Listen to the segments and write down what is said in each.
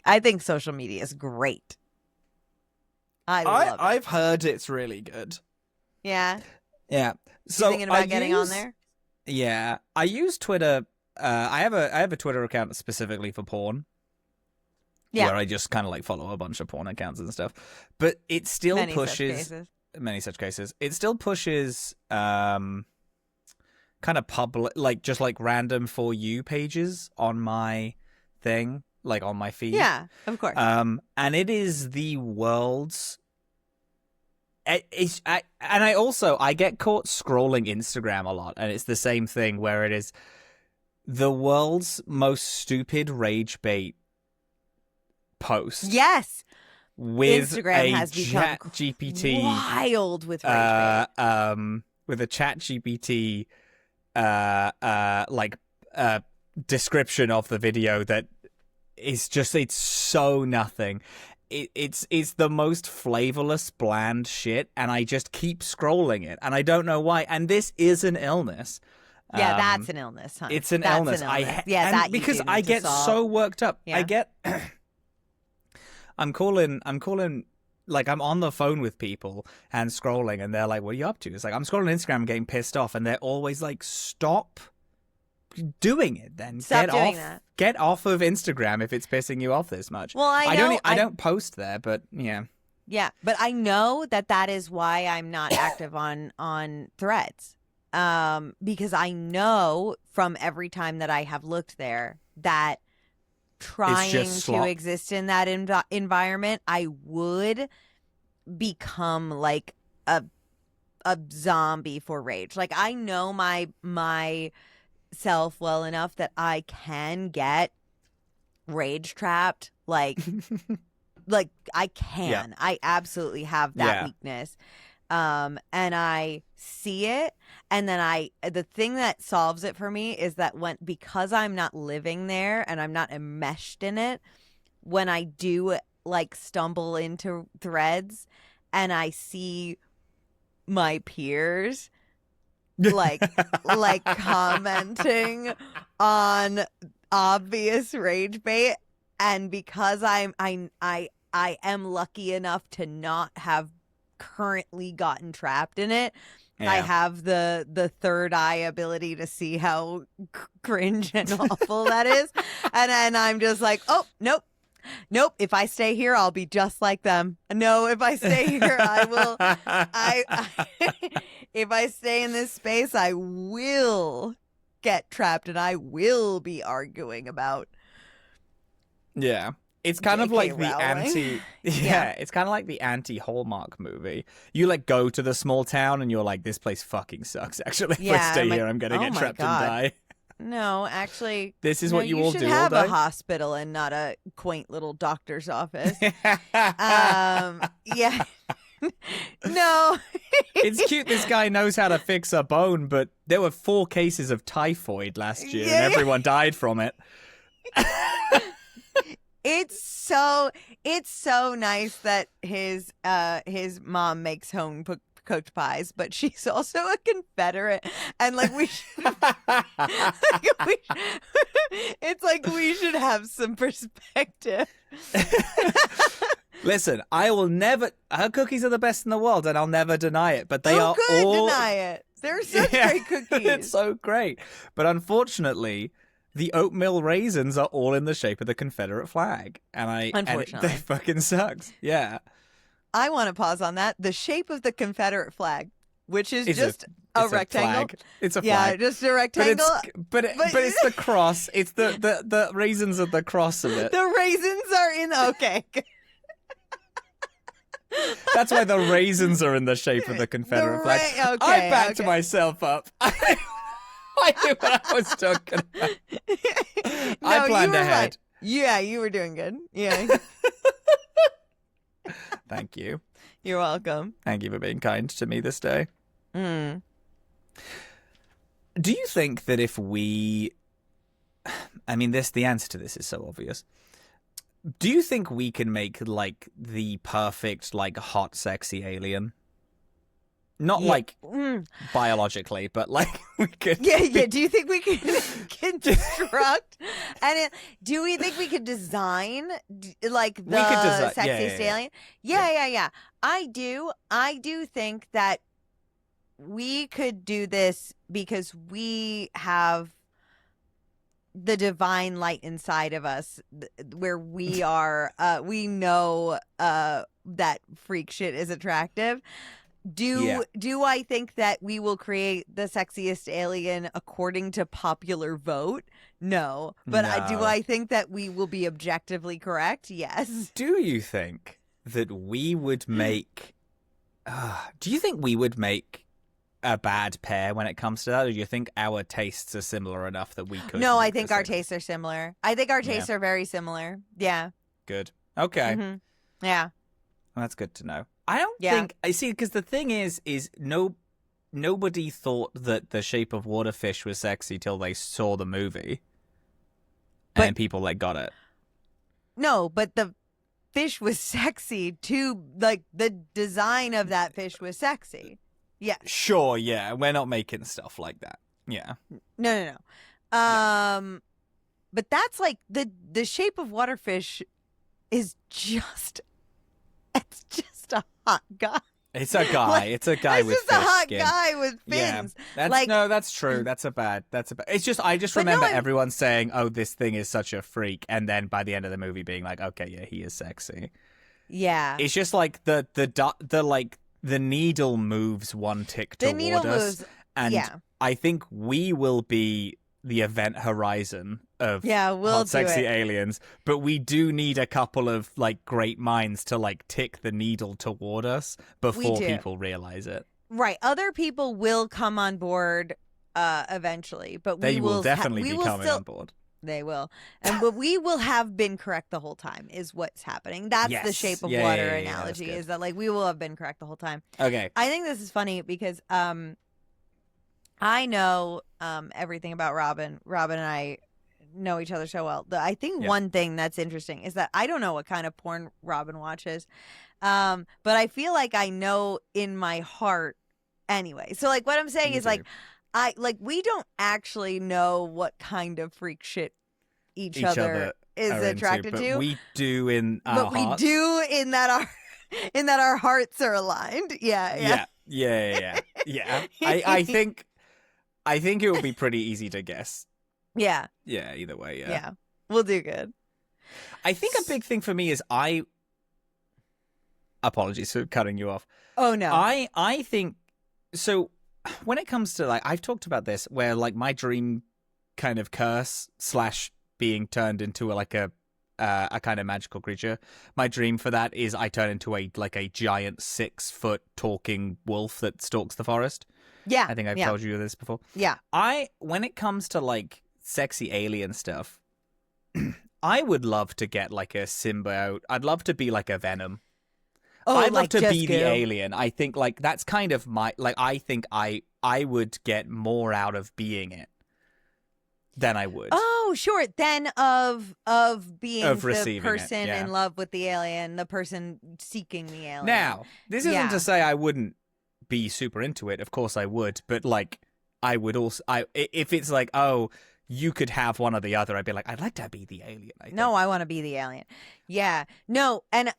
I think social media is great. I love it. I've heard it's really good. Yeah. Yeah. So you thinking about getting on there? Yeah, I use Twitter. I have a Twitter account specifically for porn. Yeah. Where I just kind of like follow a bunch of porn accounts and stuff. But it still pushes many such cases. It still pushes kind of public, like just like random For You pages on my thing, like on my feed. Yeah, of course. And it is the world's. I get caught scrolling Instagram a lot, and it's the same thing where it is the world's most stupid rage bait post. Yes, with Instagram has become GPT wild with rage bait. With a Chat GPT description of the video that is just, it's so nothing. It's the most flavorless, bland shit, and I just keep scrolling it, and I don't know why. And this is an illness. Yeah, that's an illness, huh? It's an illness. Because I get so worked up. Yeah. I get. I'm calling. Like, I'm on the phone with people and scrolling, and they're like, "What are you up to?" It's like I'm scrolling Instagram, and getting pissed off, and they're always like, "Stop doing it, then get off of Instagram if it's pissing you off this much." Well, I don't post there, but yeah, but I know that is why I'm not active on Threads, because I know from every time that I have looked there that trying to exist in that environment, I would become like a zombie for rage. Like, I know my self well enough that I can get rage trapped. Like I can. Yeah. I absolutely have that weakness. And I see it, and then the thing that solves it for me is that because I'm not living there and I'm not enmeshed in it, when I do like stumble into Threads and I see my peers like commenting on obvious rage bait, and because I am lucky enough to not have currently gotten trapped in it, I have the third eye ability to see how cringe and awful that is, and I'm just like, oh, nope, if I stay here I'll be just like them. No, if I stay here I will if I stay in this space I will get trapped, and I will be arguing about. It's kind of like the Rowling. it's kind of like the anti-Hallmark movie. You like go to the small town and you're like, this place fucking sucks. Actually, if I stay here, I'm gonna get trapped and die. No, actually, this is what you all do all day. You should have a hospital and not a quaint little doctor's office. No. It's cute this guy knows how to fix a bone, but there were 4 cases of typhoid last year and everyone died from it. It's so nice that his mom makes home cooked pies, but she's also a Confederate, and like it's like we should have some perspective. Listen, her cookies are the best in the world, and I'll never deny it, but they are all... deny it. They're such great cookies. It's so great. But unfortunately, the oatmeal raisins are all in the shape of the Confederate flag. Unfortunately. They fucking sucks. Yeah. I want to pause on that. The shape of the Confederate flag, which is just a rectangle. It's a flag. Yeah, just a rectangle. But it's the cross. It's the raisins of the cross of it. The raisins are in... Okay. That's why the raisins are in the shape of the Confederate flag. I backed myself up. I knew what I was talking about. I planned ahead. Right. Yeah, you were doing good. Yeah. Thank you. You're welcome. Thank you for being kind to me this day. Mm. Do you think that if we... I mean, the answer to this is so obvious. Do you think we can make, like, the perfect, like, hot, sexy alien? Not like biologically, but like we could. Yeah. Do you think we could construct? Do we think we could design like the sexiest alien? Yeah. I do think that we could do this because we have the divine light inside of us, where we are. We know that freak shit is attractive. Do I think that we will create the sexiest alien according to popular vote? No. But No. Do I think that we will be objectively correct? Yes. Do you think that we would make... do you think we would make a bad pair when it comes to that? Or do you think our tastes are similar enough that we could? No, I think our tastes are similar. I think our tastes are very similar. Yeah. Good. Okay. Mm-hmm. Yeah. Well, that's good to know. I don't think... I see, because the thing is nobody thought that The Shape of Water fish was sexy till they saw the movie. And then people, like, got it. No, but the fish was sexy, too. Like, the design of that fish was sexy. Yeah. Sure, yeah. We're not making stuff like that. Yeah. No. But that's, like, the Shape of Water fish is just... It's just a hot guy. It's a guy. Like, it's a guy with fish It's just a hot skin. guy with fins. Yeah. That's true. That's a bad. It's just I just remember everyone saying, "Oh, this thing is such a freak," and then by the end of the movie being like, "Okay, yeah, he is sexy." Yeah. It's just like the needle moves one tick toward us, and I think we will be the event horizon of hot, sexy aliens, but we do need a couple of like great minds to like tick the needle toward us before people realize it. Right. Other people will come on board eventually, but they will definitely be coming on board. They will. But we will have been correct the whole time is what's happening. That's the Shape of Water analogy, is that like we will have been correct the whole time. Okay. I think this is funny because I know everything about Robin. Robin and I know each other so well. I think one thing that's interesting is that I don't know what kind of porn Robin watches, but I feel like I know in my heart anyway. So like what I'm saying is like we don't actually know what kind of freak shit each other is attracted to. We do in our hearts. We do in that our hearts are aligned. Yeah. I think it would be pretty easy to guess. Yeah. Yeah, either way, Yeah. We'll do good. I think a big thing for me is apologies for cutting you off. Oh no. I think so when it comes to like I've talked about this where like my dream kind of curse / being turned into a kind of magical creature. My dream for that is I turn into a giant 6-foot talking wolf that stalks the forest. Yeah. I think I've told you this before. Yeah. When it comes to like sexy alien stuff, I would love to get like a symbiote. I'd love to be like a Venom. Oh, I'd love to be the alien. I think like that's kind of my like I think I would get more out of being it than I would. Oh, sure. Then of being the person in love with the alien, the person seeking the alien. Now, this isn't to say I wouldn't be super into it. Of course I would, but like I would also if it's like, oh, you could have one or the other, I'd be like, I'd like to be the alien. No, I want to be the alien. Yeah. No, and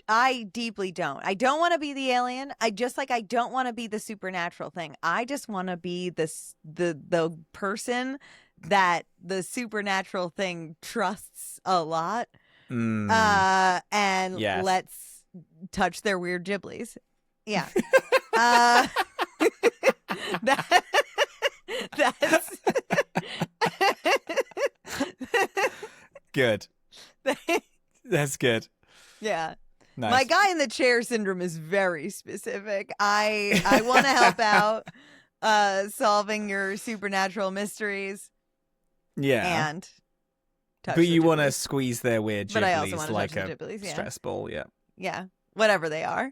I deeply don't. I don't want to be the alien. I don't want to be the supernatural thing. I just want to be the person that the supernatural thing trusts a lot. And let's touch their weird giblies. Yeah. That's good. That's good. Yeah. Nice. My guy in the chair syndrome is very specific. I want to help out solving your supernatural mysteries. Yeah. And touch but you want to squeeze their weird but I also giblies like a stress ball, yeah. Yeah. Whatever they are.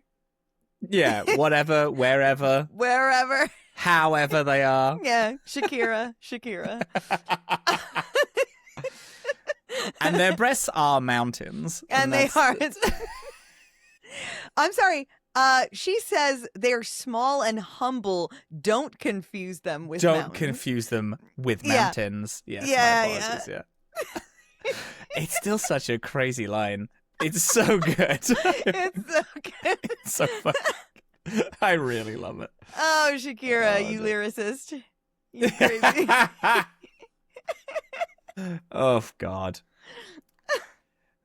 Yeah, whatever, wherever. Wherever. However they are. Yeah, Shakira. And their breasts are mountains. And they are. I'm sorry. She says they're small and humble. Don't confuse them with Don't mountains. confuse them with mountains. Yes, Yeah, my apologies, yeah. It's still such a crazy line. It's so good. It's so good. It's so funny. I really love it. Oh, Shakira, you lyricist. You crazy. Oh, God. We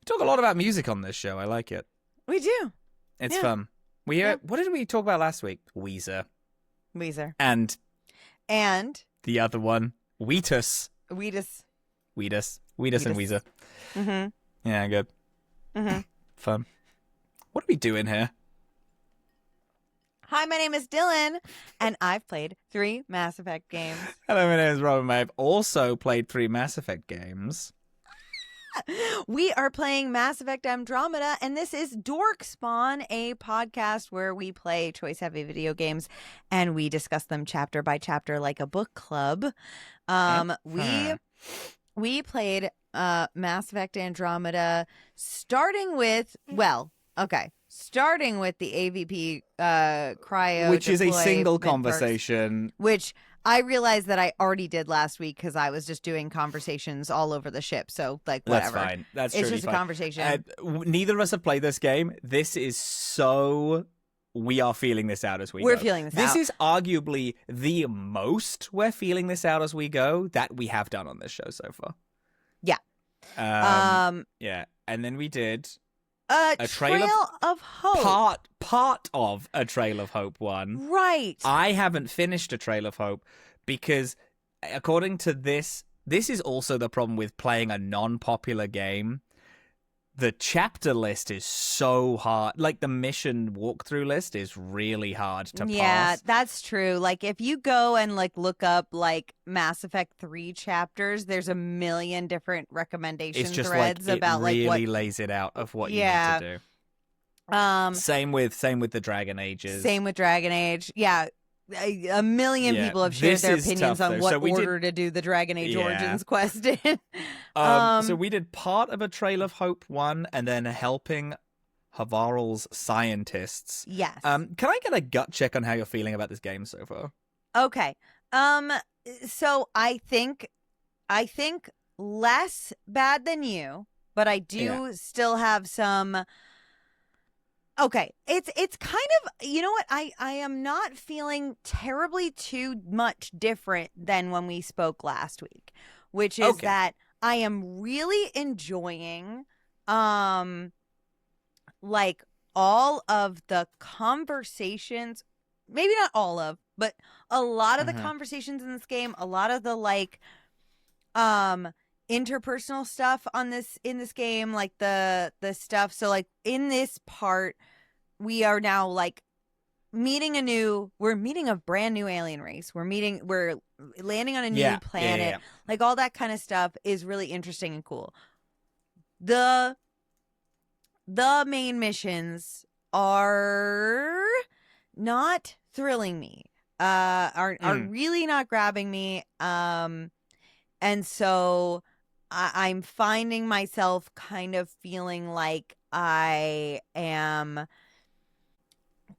talk a lot about music on this show. I like it. We do. It's fun. What did we talk about last week? Weezer. And the other one, Wheatus. Wheatus And Weezer. Mm-hmm. Yeah, good. Mm-hmm. Fun. What are we doing here? Hi, my name is Dillin, and I've played 3 Mass Effect games. Hello, my name is Robin. I've also played 3 Mass Effect games. We are playing Mass Effect Andromeda, and this is Dorkspawn, a podcast where we play choice-heavy video games, and we discuss them chapter by chapter like a book club. We played Mass Effect Andromeda, starting with the AVP cryo, which is a single mid-burst, conversation. which I realized that I already did last week because I was just doing conversations all over the ship. So, like, whatever. That's fine. It's truly just fine. A conversation. Neither of us have played this game. This is so... We are feeling this out as we go. We're feeling this out. This is arguably the most we're feeling this out as we go that we have done on this show so far. Yeah. Yeah. And then we did... A Trail of Hope. Part of a Trail of Hope one. Right. I haven't finished a Trail of Hope because, according to this is also the problem with playing a non-popular game. The chapter list is so hard. Like, the mission walkthrough list is really hard to pass. Yeah, that's true. Like, if you go and, like, look up, like, Mass Effect 3 chapters, there's a million different recommendation it's just threads like, about, really like, what... lays it out of what you need to do. Same with the Dragon Ages. Same with Dragon Age. Yeah. A million people have shared their opinions on what order to do the Dragon Age Origins quest in. So we did part of a Trail of Hope 1 and then helping Havarl's scientists. Yes. Can I get a gut check on how you're feeling about this game so far? Okay. So I think less bad than you, but I do still have some... Okay, it's kind of, you know what, I am not feeling terribly too much different than when we spoke last week, which is that I am really enjoying, like, all of the conversations, maybe not all of, but a lot of the conversations in this game, a lot of the, like, interpersonal stuff in this game, like the stuff. So, like, in this part, we are now, like, we're meeting a brand new alien race. We're landing on a new planet. Yeah. Like, all that kind of stuff is really interesting and cool. The main missions are not thrilling me. Are really not grabbing me. And so I'm finding myself kind of feeling like I am,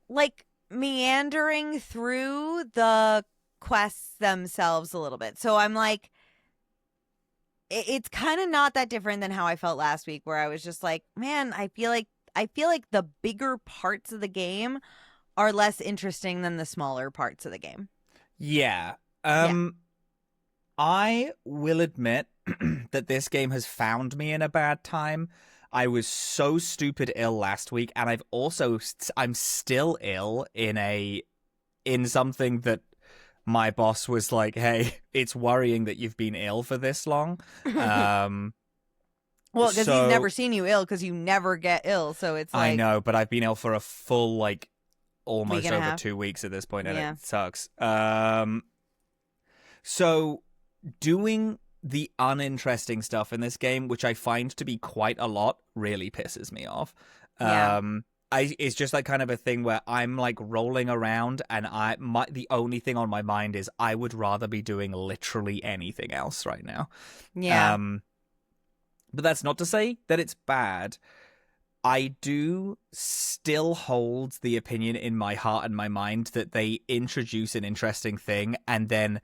like, meandering through the quests themselves a little bit. So I'm like, it's kind of not that different than how I felt last week, where I was just like, man, I feel like the bigger parts of the game are less interesting than the smaller parts of the game. Yeah. I will admit that this game has found me in a bad time. I was so stupid ill last week, and I'm still ill in something that my boss was like, "Hey, it's worrying that you've been ill for this long." Well, because he's never seen you ill, because you never get ill, so it's like... I know, but I've been ill for a full, like, almost over half. 2 weeks at this point, and it sucks. So doing the uninteresting stuff in this game, which I find to be quite a lot, really pisses me off. It's just like kind of a thing where I'm like rolling around, and the only thing on my mind is I would rather be doing literally anything else right now. Yeah. But that's not to say that it's bad. I do still hold the opinion in my heart and my mind that they introduce an interesting thing, and then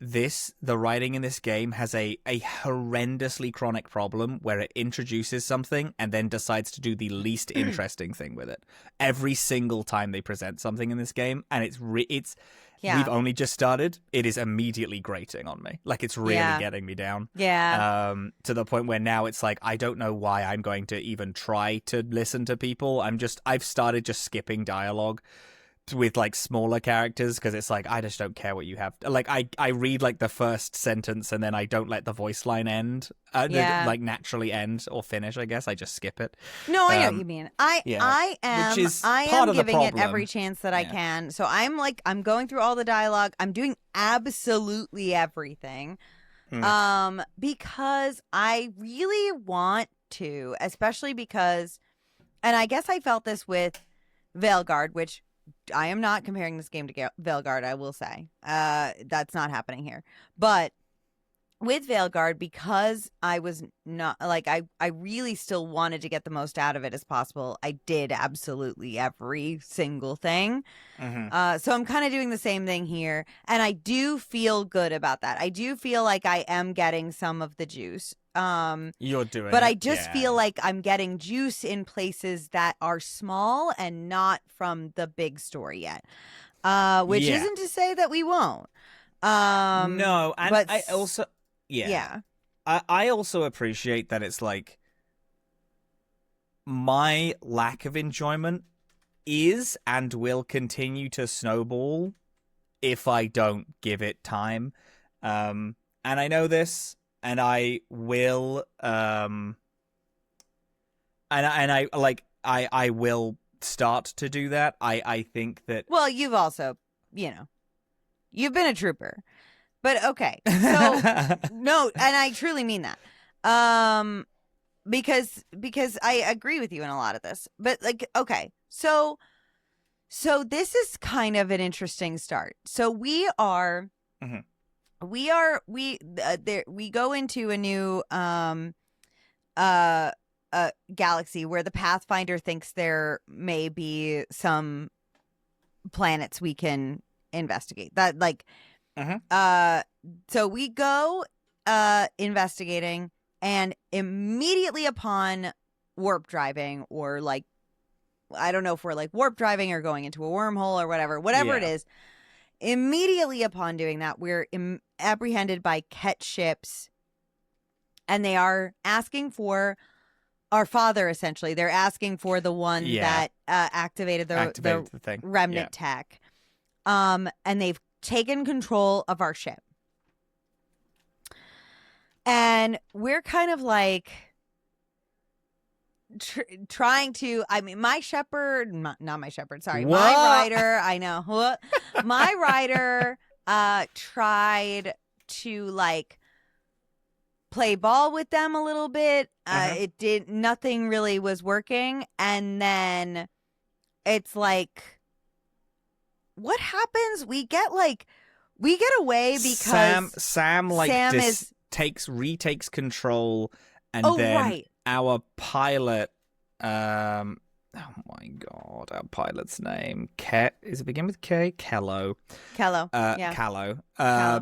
the writing in this game has a horrendously chronic problem where it introduces something and then decides to do the least interesting thing with it every single time they present something in this game, and it's we've only just started. It is immediately grating on me. Like, it's really getting me down. Yeah. To the point where now it's like, I don't know why I'm going to even try to listen to people. I've started just skipping dialogue with like smaller characters because it's like, I just don't care what you have. Like, I read like the first sentence and then I don't let the voice line end, like naturally end or finish. I guess I just skip it. No, I know what you mean. I am giving it every chance that I can. So I'm going through all the dialogue. I'm doing absolutely everything, because I really want to, especially because, and I guess I felt this with Veilguard, which I am not comparing this game to Veilguard, I will say. That's not happening here. But with Veilguard, because I was not, like, I really still wanted to get the most out of it as possible, I did absolutely every single thing. So I'm kind of doing the same thing here. And I do feel good about that. I do feel like I am getting some of the juice. You're doing but it, I just feel like I'm getting juice in places that are small and not from the big story yet. Which isn't to say that we won't. No, and but I also I also appreciate that it's like, my lack of enjoyment is and will continue to snowball if I don't give it time. And I know this. And I will, and I will start to do that. I think that. Well, you've also, you've been a trooper, but okay. So no, and I truly mean that, because I agree with you in a lot of this. But like, okay, so this is kind of an interesting start. So we are. Mm-hmm. We go into a new galaxy where the Pathfinder thinks there may be some planets we can investigate. That like so we go investigating, and immediately upon warp driving, or like, I don't know if we're like warp driving or going into a wormhole or whatever it is. Immediately upon doing that, we're apprehended by Ket ships, and they are asking for our father, essentially. They're asking for the one that activated the thing. Remnant tech. And they've taken control of our ship. And we're kind of like trying to, I mean, my shepherd, not my shepherd, sorry, what? My rider, I know, my rider tried to like play ball with them a little bit. Nothing really was working. And then it's like, what happens? We get away because Sam retakes control, and then our pilot, oh my god, our pilot's name, is it begin with K? Kello. Callow.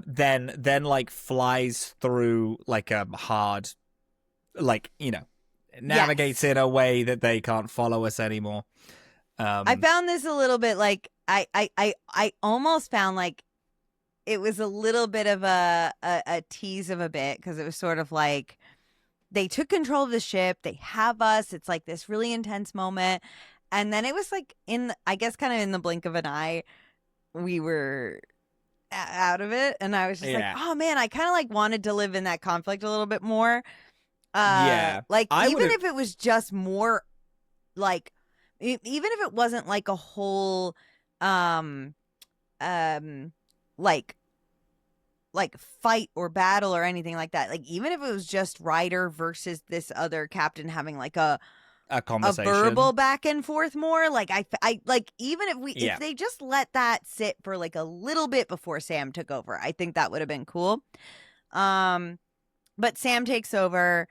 Then like flies through like a hard, like, navigates in a way that they can't follow us anymore. I found this a little bit like, I almost found like it was a little bit of a tease of a bit, because it was sort of like, they took control of the ship. They have us. It's like this really intense moment. And then it was like I guess kind of in the blink of an eye, we were out of it. And I was just like, oh man, I kind of like wanted to live in that conflict a little bit more. Like, even if it was just more like, even if it wasn't like a whole, like fight or battle or anything like that. Like, even if it was just Ryder versus this other captain having like a conversation, a verbal back and forth more. Like, I like, even if they just let that sit for like a little bit before Sam took over, I think that would have been cool. But Sam takes over.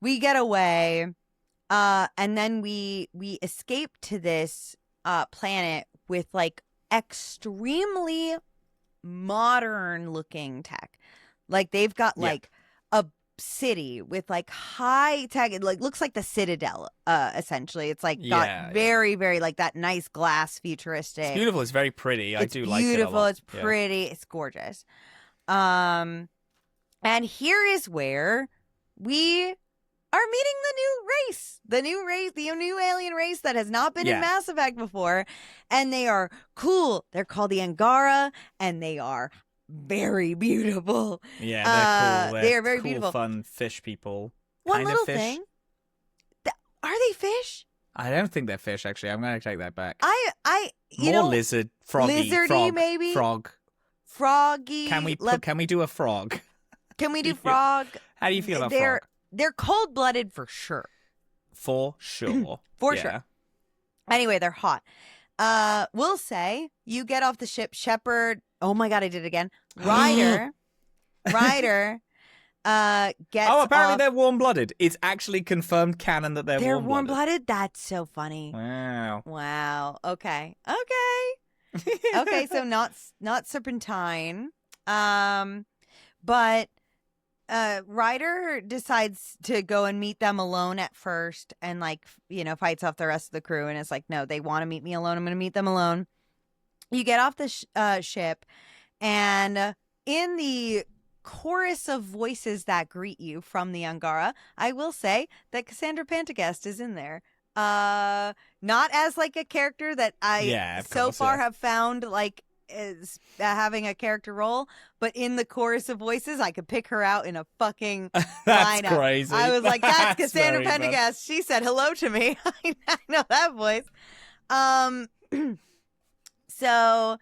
We get away. And then we escape to this planet with like extremely modern looking tech. Like they've got like a city with like high tech. It like looks like the Citadel, essentially. It's like got very, very like that nice glass futuristic. It's beautiful. It's very pretty. I do like it a beautiful. lot. It's pretty. It's gorgeous. And here is where we are meeting the new alien race that has not been in Mass Effect before. And they are cool. They're called the Angara, and they are very beautiful. Yeah, they're cool. They are very cool, beautiful. Fun fish people. One little thing. Are they fish? I don't think they're fish, actually. I'm going to take that back. More lizard, froggy, lizardy, frog, maybe? Frog. Froggy. Can we do a frog? Can we do frog? How do you feel about frog? They're cold-blooded for sure. For sure. For sure. Anyway, they're hot. We'll say you get off the ship, Shepard. Oh my God, I did it again. Ryder gets apparently they're warm-blooded. It's actually confirmed canon that they're warm-blooded. They're warm-blooded? That's so funny. Wow. Okay. Okay, so not serpentine. But Ryder decides to go and meet them alone at first and like, fights off the rest of the crew, and it's like, no, they want to meet me alone. I'm going to meet them alone. You get off the ship, and in the chorus of voices that greet you from the Angara, I will say that Cassandra Pendergast is in there. Not as like a character that I so far have found like is having a character role, but in the chorus of voices, I could pick her out in a fucking That's lineup. crazy. I was like, that's Cassandra Pendergast. She said hello to me. I know that voice. So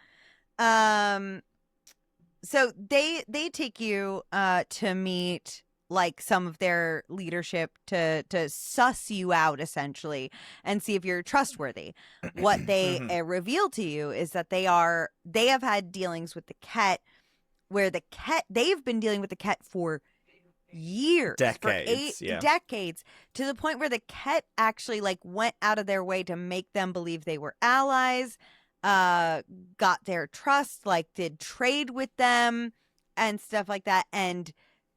they take you to meet like some of their leadership to suss you out essentially and see if you're trustworthy. What they reveal to you is that they have had dealings with the Ket, where they've been dealing with the Ket for years, decades, to the point where the Ket actually like went out of their way to make them believe they were allies, got their trust, like did trade with them and stuff like that, and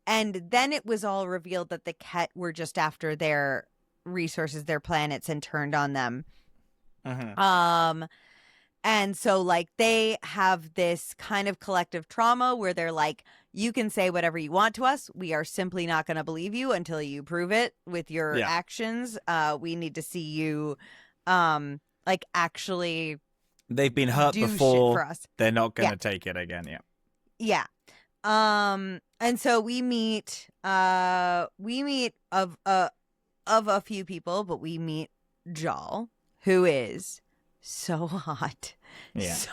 then it was all revealed that the Ket were just after their resources, their planets, and turned on them. And so like they have this kind of collective trauma where they're like, you can say whatever you want to us. We are simply not going to believe you until you prove it with your actions. We need to see you like actually they've been hurt before. For us. They're not going to take it again. Yeah. And so we meet of a few people, but we meet Jal, who is so hot. So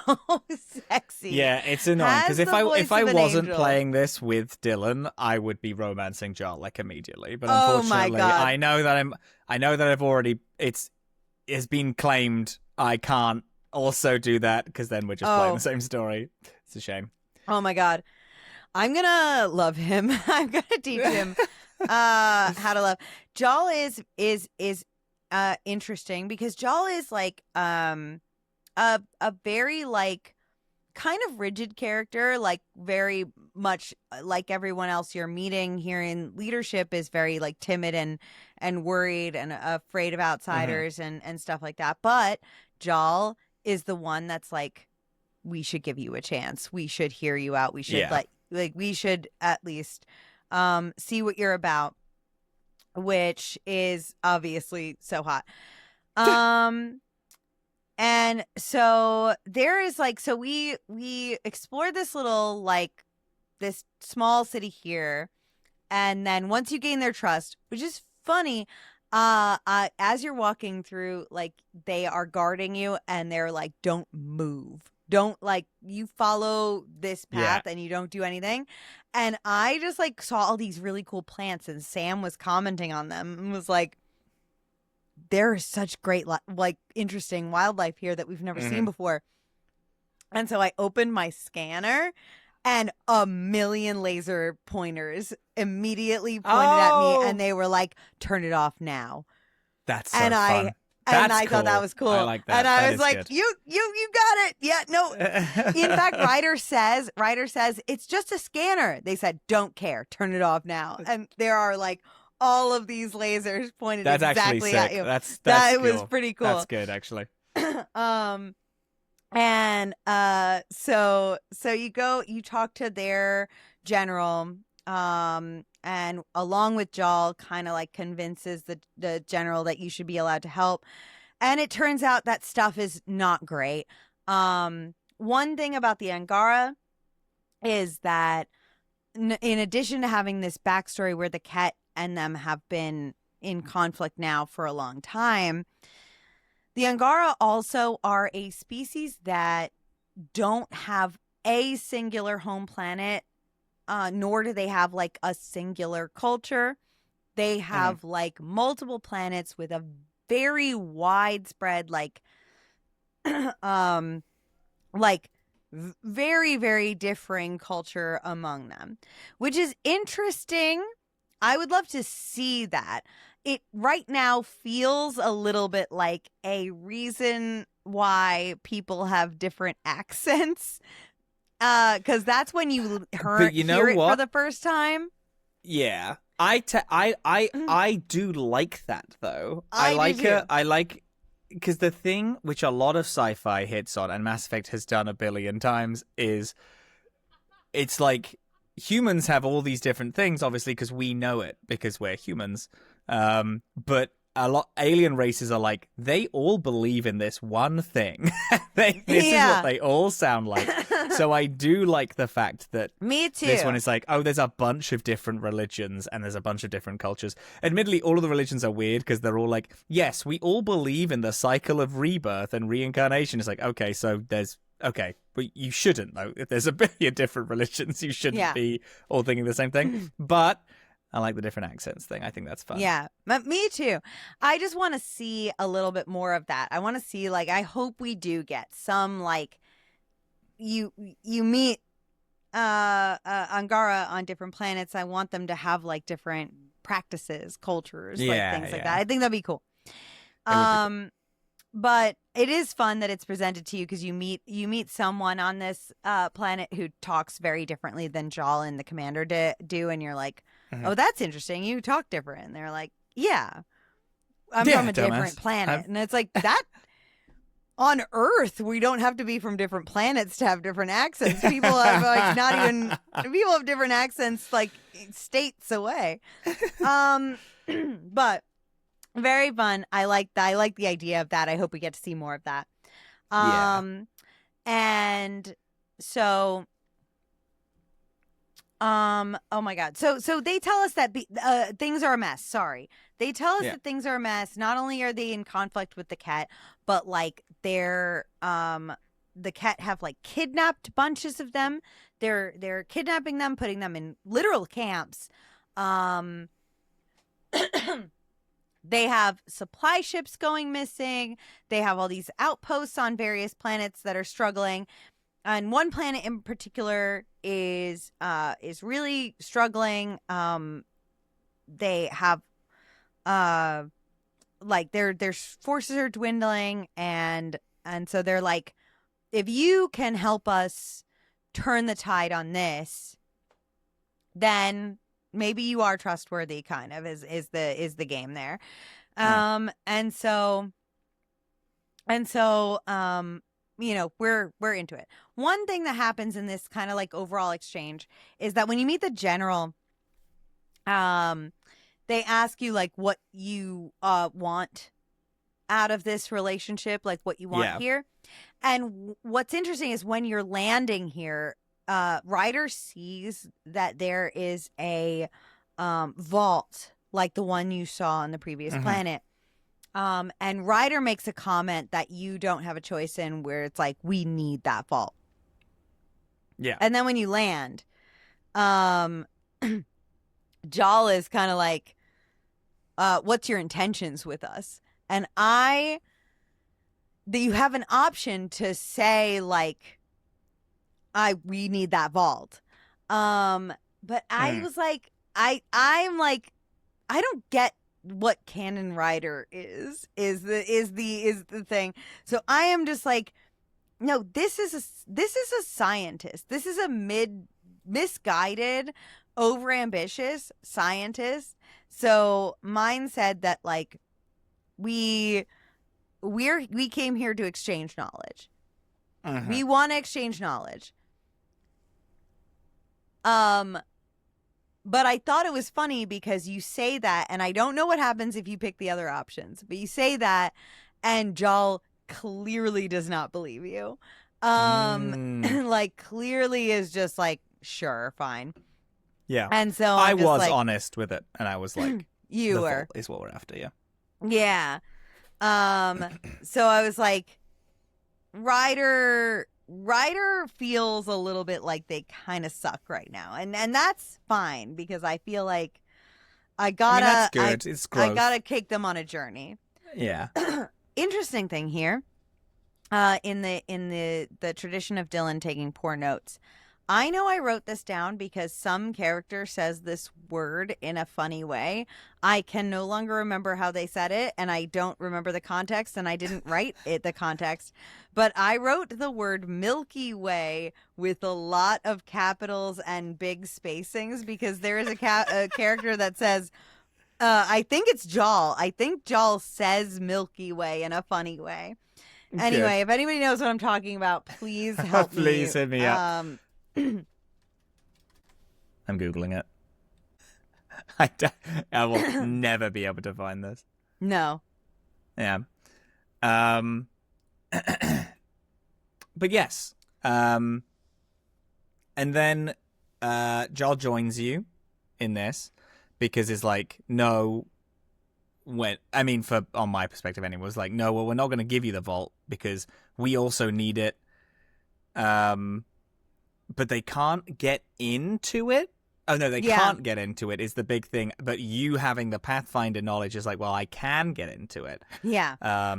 sexy. Yeah, it's annoying because if I wasn't playing this with Dillin, I would be romancing Jal like immediately. But unfortunately, I know that I've already it's been claimed I can't also do that because then we're just playing the same story. It's a shame. Oh my God. I'm gonna love him. I'm gonna teach him how to love. Jal is interesting because Jal is like a very like kind of rigid character, like very much like everyone else you're meeting here in leadership is very like timid and worried and afraid of outsiders and stuff like that. But Jal is the one that's like, we should give you a chance. We should hear you out. We should we should at least see what you're about, which is obviously so hot. And so there is like, so we explore this little like this small city here, and then once you gain their trust, which is funny, as you're walking through, like they are guarding you and they're like, don't move. Don't like, you follow this path and you don't do anything. And I just like saw all these really cool plants, and Sam was commenting on them and was like, there is such great, like interesting wildlife here that we've never seen before. And so I opened my scanner and a million laser pointers immediately pointed at me, and they were like, turn it off now. That's so and fun. And I thought that was cool. I like that. And I That was is like, good. you got it. Yeah, no. In fact, Ryder says, it's just a scanner. They said, don't care. Turn it off now. And there are like all of these lasers pointed That's exactly actually at sick. you. That's That cool. was pretty cool. That's good, actually. And so you talk to their general, and along with Jal, kind of like convinces the general that you should be allowed to help. And it turns out that stuff is not great. One thing about the Angara is that in addition to having this backstory where the Ket and them have been in conflict now for a long time, the Angara also are a species that don't have a singular home planet, nor do they have like a singular culture. They have like multiple planets with a very widespread, like very, very differing culture among them, which is interesting. I would love to see that. It right now feels a little bit like a reason why people have different accents, because that's when you hear it for the first time. Yeah. I do like that though. I like because the thing which a lot of sci-fi hits on, and Mass Effect has done a billion times, is it's like humans have all these different things, obviously, because we know it because we're humans. But a lot alien races are like, they all believe in this one thing. This is what they all sound like. So I do like the fact that me too. This one is like, oh, there's a bunch of different religions and there's a bunch of different cultures. Admittedly, all of the religions are weird because they're all like, yes, we all believe in the cycle of rebirth and reincarnation. It's like, okay, so there's okay, but you shouldn't though. If there's a billion different religions, you shouldn't be all thinking the same thing. But I like the different accents thing. I think that's fun. Yeah, but me too. I just want to see a little bit more of that. I want to see, like, I hope we do get some, like, you meet Angara on different planets. I want them to have like different practices, cultures, like things like that. I think that'd be cool. But it is fun that it's presented to you because you meet someone on this planet who talks very differently than Jal and the commander do, and you're like, oh, that's interesting. You talk different. And they're like, yeah, I'm from a different planet. And it's like, that on Earth, we don't have to be from different planets to have different accents. People have people have different accents like states away. But very fun. I like the idea of that. I hope we get to see more of that. And so oh my god. So they tell us that things are a mess. Sorry. They tell us that things are a mess. Not only are they in conflict with the Ket, but like they're the Ket have like kidnapped bunches of them. They're kidnapping them, putting them in literal camps. They have supply ships going missing. They have all these outposts on various planets that are struggling. And one planet in particular is really struggling. They have like their forces are dwindling, and so they're like, if you can help us turn the tide on this, then maybe you are trustworthy, kind of is the game there. And so you know, we're into it. One thing that happens in this kind of like overall exchange is that when you meet the general, they ask you like what you want out of this relationship, like what you want here. And what's interesting is when you're landing here, Ryder sees that there is a vault like the one you saw on the previous planet. And Ryder makes a comment that you don't have a choice in, where it's like, we need that vault. Yeah. And then when you land, Jal is kind of like, what's your intentions with us? And you have an option to say like, we need that vault. But I was like, I'm like, I don't get what Kamen Rider is the thing. So I am just like, no, this is a scientist. This is a misguided, overambitious scientist. So mine said that like we came here to exchange knowledge. We want to exchange knowledge. But I thought it was funny because you say that, and I don't know what happens if you pick the other options, but you say that, and Jal clearly does not believe you. Like, clearly is just like, sure, fine. Yeah. And so I was like, honest with it, and I was like, you the were. fault is what we're after, yeah. Yeah. So I was like, Ryder feels a little bit like they kind of suck right now, and that's fine because I feel like that's good. It's growth. I gotta take them on a journey. Yeah. Interesting thing here, in the tradition of Dillin taking poor notes. I know I wrote this down because some character says this word in a funny way. I can no longer remember how they said it, and I don't remember the context, and I didn't write the context. But I wrote the word Milky Way with a lot of capitals and big spacings because there is a character that says, I think it's Jal. I think Jal says Milky Way in a funny way. Anyway, if anybody knows what I'm talking about, please help me. Please hit me up. I'm Googling it. I will never be able to find this. No. Yeah. But yes. And then Jal joins you in this because it's like, no, on my perspective anyway, was like, no, well, we're not going to give you the vault because we also need it. But they can't get into it. Oh, no, they can't get into it is the big thing. But you having the Pathfinder knowledge is like, well, I can get into it. Yeah.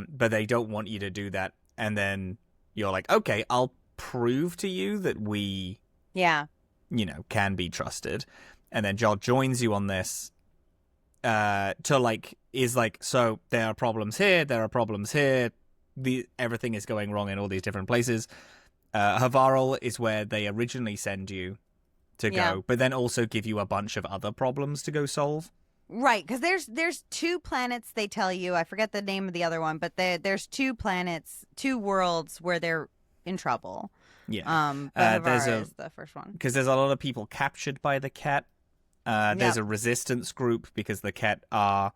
But they don't want you to do that. And then you're like, okay, I'll prove to you that we, can be trusted. And then Jal joins you on this so there are problems here, there are problems here. Everything is going wrong in all these different places. Havarl is where they originally send you to go, but then also give you a bunch of other problems to go solve. Right, because there's 2 planets they tell you. I forget the name of the other one, but there's 2 planets, 2 worlds where they're in trouble. Yeah. But Havarl is the first one. Because there's a lot of people captured by the cat. There's a resistance group because the cat are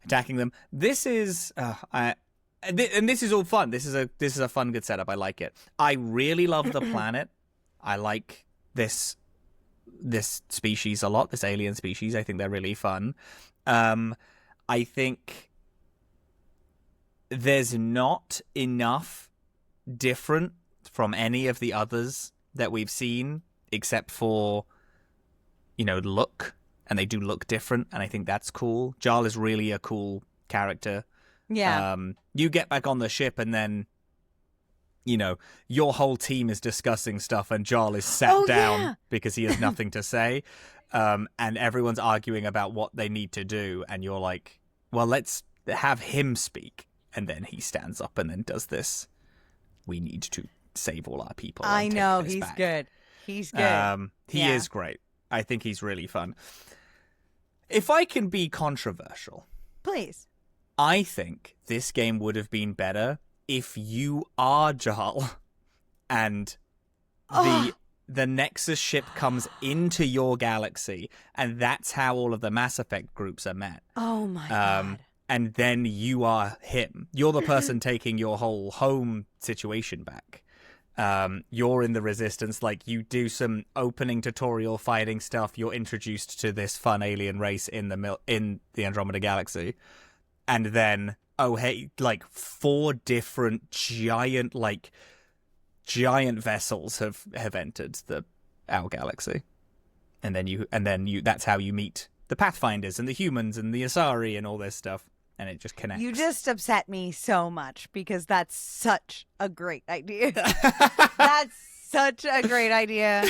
attacking them. This is... and this is all fun. This is a fun, good setup. I like it. I really love the planet. I like this species a lot. This alien species. I think they're really fun. I think there's not enough different from any of the others that we've seen, except for look, and they do look different, and I think that's cool. Jal is really a cool character. Yeah. You get back on the ship and then, your whole team is discussing stuff and Jal is sat down because he has nothing to say. And everyone's arguing about what they need to do. And you're like, well, let's have him speak. And then he stands up and then does this. We need to save all our people. I know. He's good. He's good. He is great. I think he's really fun. If I can be controversial. Please. I think this game would have been better if you are Jal and the Nexus ship comes into your galaxy, and that's how all of the Mass Effect groups are met. Oh my God. And then you are him. You're the person taking your whole home situation back. You're in the Resistance, like you do some opening tutorial fighting stuff. You're introduced to this fun alien race in the Andromeda galaxy. And then, 4 different giant vessels have entered our galaxy, and then that's how you meet the Pathfinders and the humans and the Asari and all this stuff, and it just connects. You just upset me so much because that's such a great idea. That's such a great idea.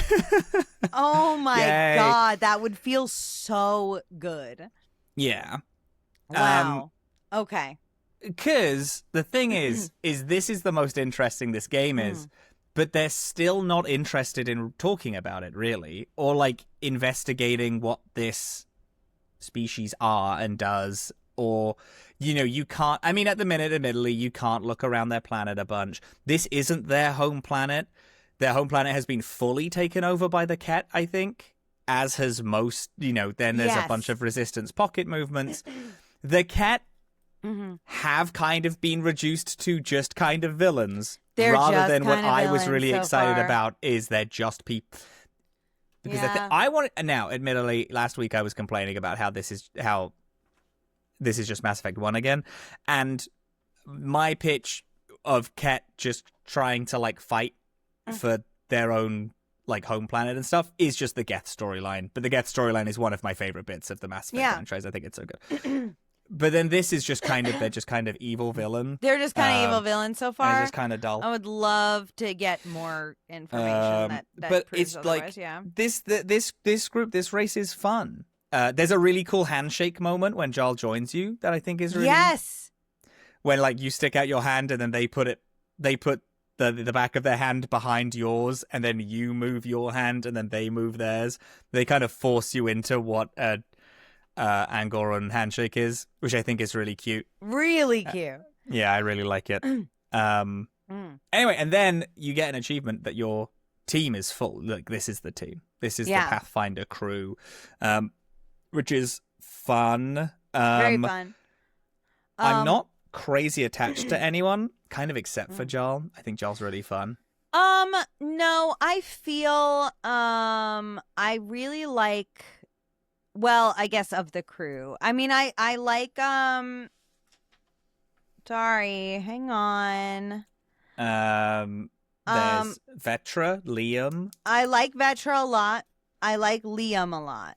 Oh my God, that would feel so good. Yeah. Wow. Okay. Because the thing is this is the most interesting this game is, but they're still not interested in talking about it, really, or, like, investigating what this species are and does, or, you know, you can't... I mean, at the minute, admittedly, you can't look around their planet a bunch. This isn't their home planet. Their home planet has been fully taken over by the Ket, I think, as has most, you know, then there's a bunch of resistance pocket movements. The Ket have kind of been reduced to just kind of villains, rather than what I was really excited about is they're just people. Because I want now, admittedly, last week I was complaining about how this is just Mass Effect 1 again, and my pitch of Ket just trying to, like, fight for their own, like, home planet and stuff is just the Geth storyline. But the Geth storyline is one of my favorite bits of the Mass Effect franchise. I think it's so good. But then this is just kind of, they're just kind of evil villain. They're just kind of evil villains so far. It's just kind of dull. I would love to get more information that but proves it's like, this group, this race is fun. There's a really cool handshake moment when Jarl joins you that I think is really... Yes! When, like, you stick out your hand and then they put the back of their hand behind yours, and then you move your hand and then they move theirs. They kind of force you into what Angoran handshake is, which I think is really cute. Really cute. Yeah, I really like it. Anyway, and then you get an achievement that your team is full. Like, this is the team. This is the Pathfinder crew, which is fun. Very fun. I'm not crazy attached to anyone, kind of except for Jarl. I think Jarl's really fun. No, I feel I really like... Well, I guess of the crew. I mean, I like, sorry, hang on. There's Vetra, Liam. I like Vetra a lot. I like Liam a lot.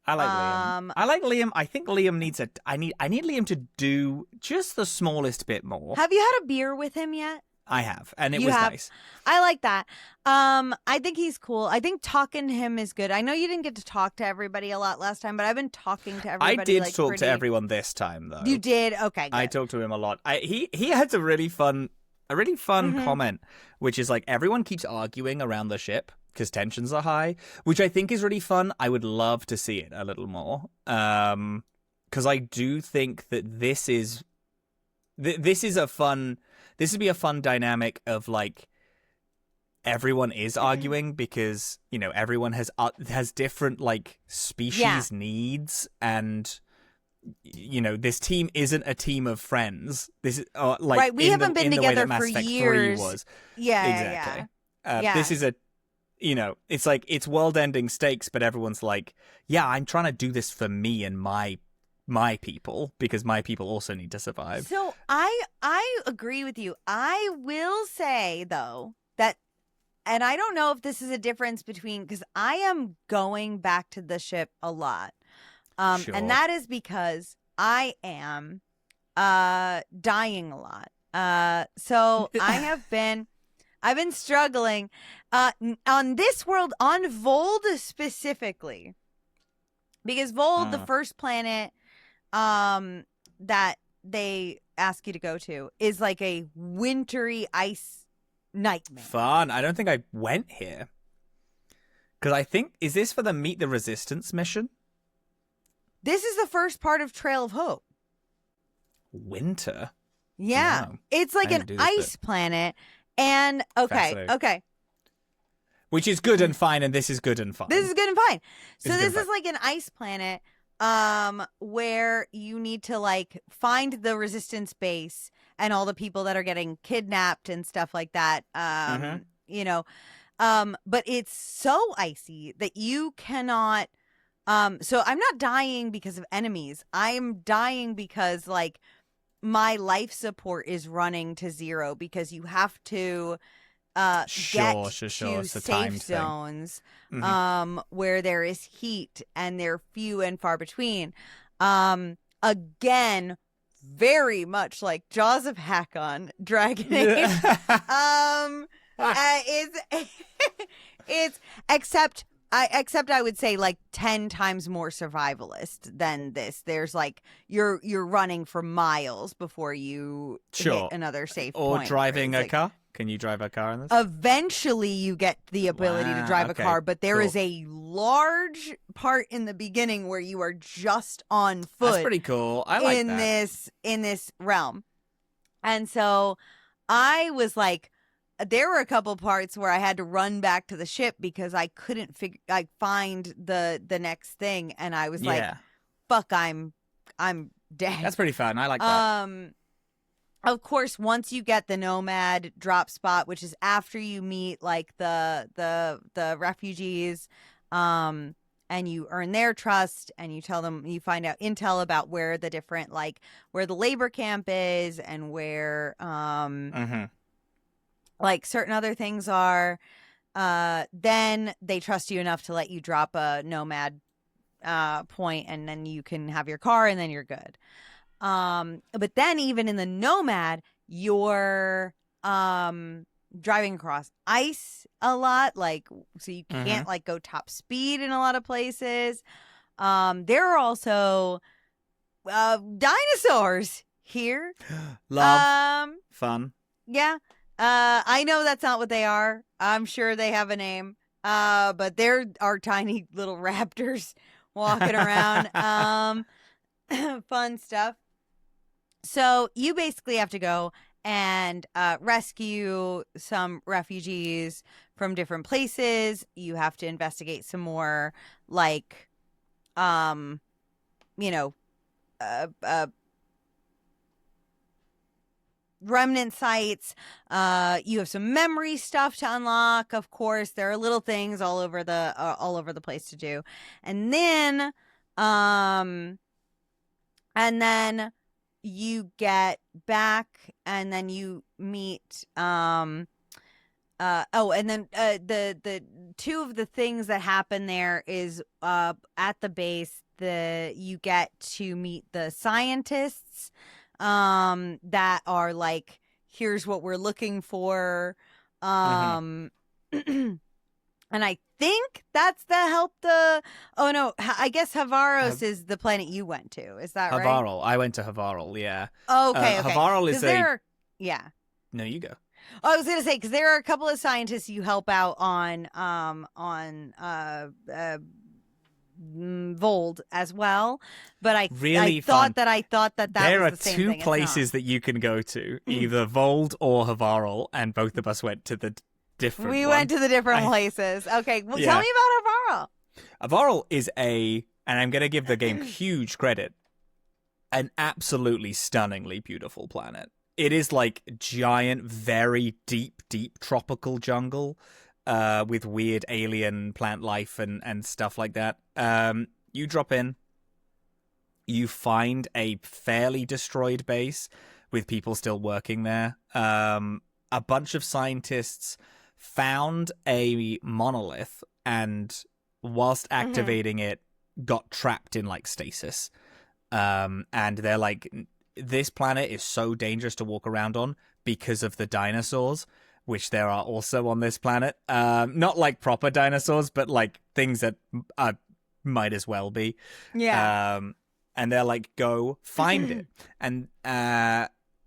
I like Liam. I like Liam. I think Liam needs I need Liam to do just the smallest bit more. Have you had a beer with him yet? I have, and it was nice. I like that. I think he's cool. I think talking to him is good. I know you didn't get to talk to everybody a lot last time, but I've been talking to everybody. I did talk to everyone this time, though. You did? Okay, good. I talked to him a lot. He had a really fun comment, which is like, everyone keeps arguing around the ship because tensions are high, which I think is really fun. I would love to see it a little more, because I do think that this would be a fun dynamic of, like, everyone is arguing because, you know, everyone has different, like, species needs, and, you know, this team isn't a team of friends. This is like, right. We haven't been together for years. Was. Yeah, exactly. This is a, you know, it's like, it's world-ending stakes, but everyone's like, yeah, I'm trying to do this for me and my people, because my people also need to survive. So I agree with you. I will say, though, that, and I don't know if this is a difference between, because I am going back to the ship a lot, Sure. and that is because I am dying a lot. So I've been struggling on this world, on Vold specifically, because Vold, the first planet that they ask you to go to, is like a wintry ice nightmare. Fun. I don't think I went here, because I think, is this for the Meet the Resistance mission? This is the first part of Trail of Hope. Winter? Yeah. Wow. It's like an ice planet. And okay. Which is good and fine, and this is good and fine. This is good and fine. So this is like an ice planet where you need to, like, find the resistance base and all the people that are getting kidnapped and stuff like that. You know, but it's so icy that you cannot. So I'm not dying because of enemies. I'm dying because, like, my life support is running to zero, because you have to get to safe zones where there is heat, and they're few and far between. Again, very much like Jaws of Hakon, Dragon Age. It's except except I would say like 10 times more survivalist than this. There's like you're running for miles before you hit another safe point. Or driving a car. Can you drive a car in this? Eventually, you get the ability to drive a car, but there is a large part in the beginning where you are just on foot. That's pretty cool. I like that. In this realm. And so I was like, there were a couple parts where I had to run back to the ship because I couldn't find the next thing, and I was like, "Fuck, I'm dead." That's pretty fun. I like that. Of course, once you get the Nomad drop spot, which is after you meet like the refugees, and you earn their trust, and you tell them, you find out intel about where the different where the labor camp is and where like certain other things are. Then they trust you enough to let you drop a Nomad point, and then you can have your car, and then you're good. But then even in the Nomad, you're driving across ice a lot, so you can't go top speed in a lot of places. There are also dinosaurs here. Love. Fun. Yeah. I know that's not what they are. I'm sure they have a name. But there are tiny little raptors walking around. Fun stuff. So you basically have to go and rescue some refugees from different places. You have to investigate some more, remnant sites. You have some memory stuff to unlock. Of course, there are little things all over the place to do, and then you get back, and then you meet the two of the things that happen there is at the base, you get to meet the scientists that are like, here's what we're looking for, and I think that's I guess Havaros is the planet you went to. Is that right? Havarl. I went to Havarl, yeah. Okay. Havarl is yeah. No, you go. I was gonna say, because there are a couple of scientists you help out on Vold as well, but I thought that there was the same thing. There are two places that you can go to, either Vold or Havarl, and both of us went to the different We went to the different places. Okay, well, tell me about Havarl. Havarl is and I'm going to give the game huge credit, an absolutely stunningly beautiful planet. It is like giant, very deep tropical jungle with weird alien plant life and stuff like that. You drop in, you find a fairly destroyed base with people still working there. A bunch of scientists found a monolith, and whilst activating it, got trapped in stasis. And they're like, this planet is so dangerous to walk around on because of the dinosaurs, which there are also on this planet. Not like proper dinosaurs, but like things that might as well be. Yeah. And they're like, go find it. And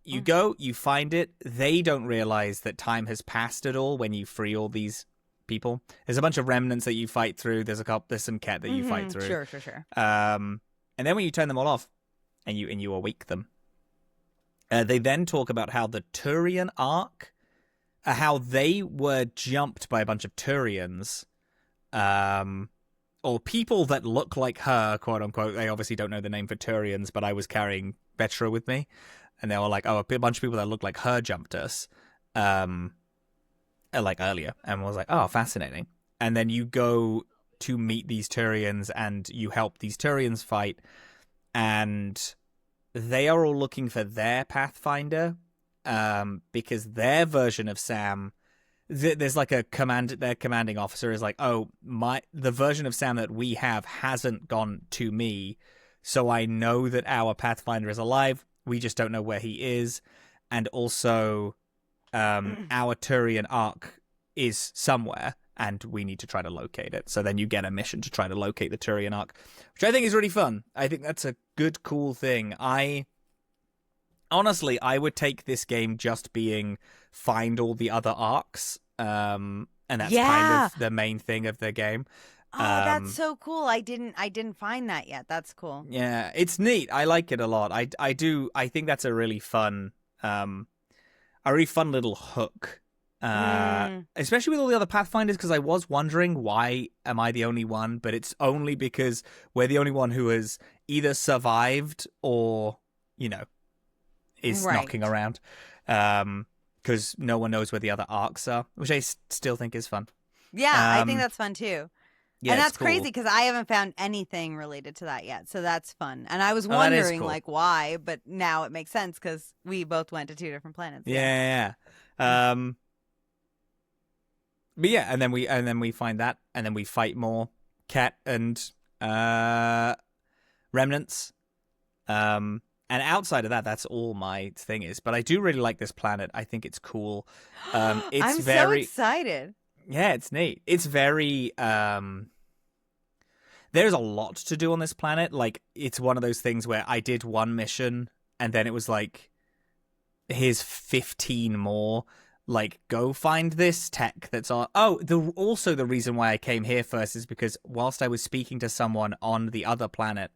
you go, you find it. They don't realize that time has passed at all when you free all these people. There's a bunch of remnants that you fight through. There's some cat that you fight through. Sure. And then when you turn them all off and you awake them, they then talk about how the Turian arc, how they were jumped by a bunch of Turians, or people that look like her, quote unquote. They obviously don't know the name for Turians, but I was carrying Vetra with me, and they were like, oh, a bunch of people that look like her jumped us, like earlier, and was like, oh, fascinating. And then you go to meet these Turians, and you help these Turians fight, and they are all looking for their Pathfinder, because their version of Sam, there's like their commanding officer is like, oh, the version of Sam that we have hasn't gone to me, so I know that our Pathfinder is alive. We just don't know where he is, and also our Turian arc is somewhere, and we need to try to locate it. So then you get a mission to try to locate the Turian Ark, which I think is really fun. I think that's a good, cool thing. Honestly, I would take this game just being find all the other arcs, and that's kind of the main thing of the game. Oh, that's so cool. I didn't find that yet. That's cool. Yeah, it's neat. I like it a lot. I do. I think that's a really fun little hook. Especially with all the other Pathfinders, because I was wondering, why am I the only one? But it's only because we're the only one who has either survived or, is knocking around. Because no one knows where the other arcs are, which I still think is fun. Yeah, I think that's fun too. Yeah, and that's cool. crazy because I haven't found anything related to that yet. So that's fun. And I was wondering cool. why, but now it makes sense because we both went to 2 different planets. Yeah. But yeah, and then we find that, and then we fight more Ket and remnants. And outside of that, that's all my thing is. But I do really like this planet. I think it's cool. I'm so excited. Yeah, it's neat. It's very there's a lot to do on this planet. Like, it's one of those things where I did one mission and then it was like, here's 15 more. Like, go find this tech that's on. Oh, also the reason why I came here first is because whilst I was speaking to someone on the other planet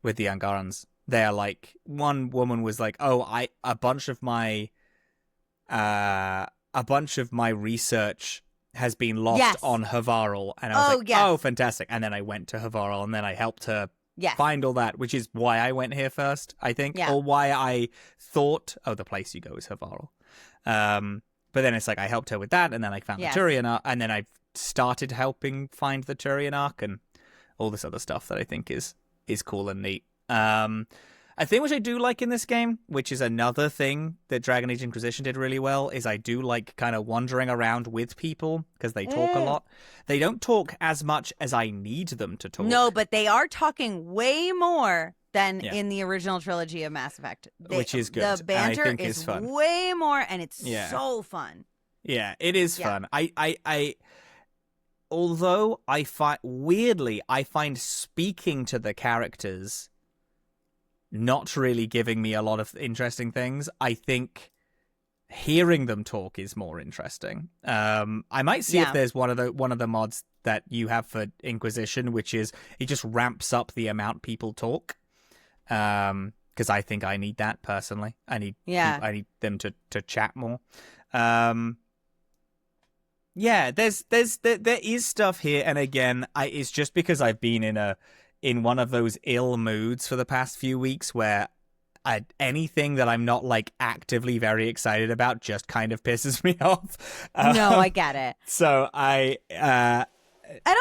with the Angarans, they're like, one woman was like, oh, a bunch of my research has been lost on Havarl. And I was oh, fantastic. And then I went to Havarl and then I helped her find all that, which is why I went here first, I think. Or why I thought, the place you go is Havarl. But then it's like I helped her with that, and then I found the Turian Ark, and then I started helping find the Turian Ark and all this other stuff that I think is cool and neat. A thing which I do like in this game, which is another thing that Dragon Age Inquisition did really well, is I do like kind of wandering around with people because they talk a lot. They don't talk as much as I need them to talk. No, but they are talking way more than in the original trilogy of Mass Effect. Which is good. The banter and I think is fun. Way more, and it's so fun. Yeah, it is fun. Although I find speaking to the characters not really giving me a lot of interesting things. I think hearing them talk is more interesting. I might see if there's one of the mods that you have for Inquisition, which is it just ramps up the amount people talk. Because I think I need that personally. I need them to chat more. There is stuff here, and again, it's just because I've been in one of those ill moods for the past few weeks where anything that I'm not like actively very excited about just kind of pisses me off. No, I get it. So I and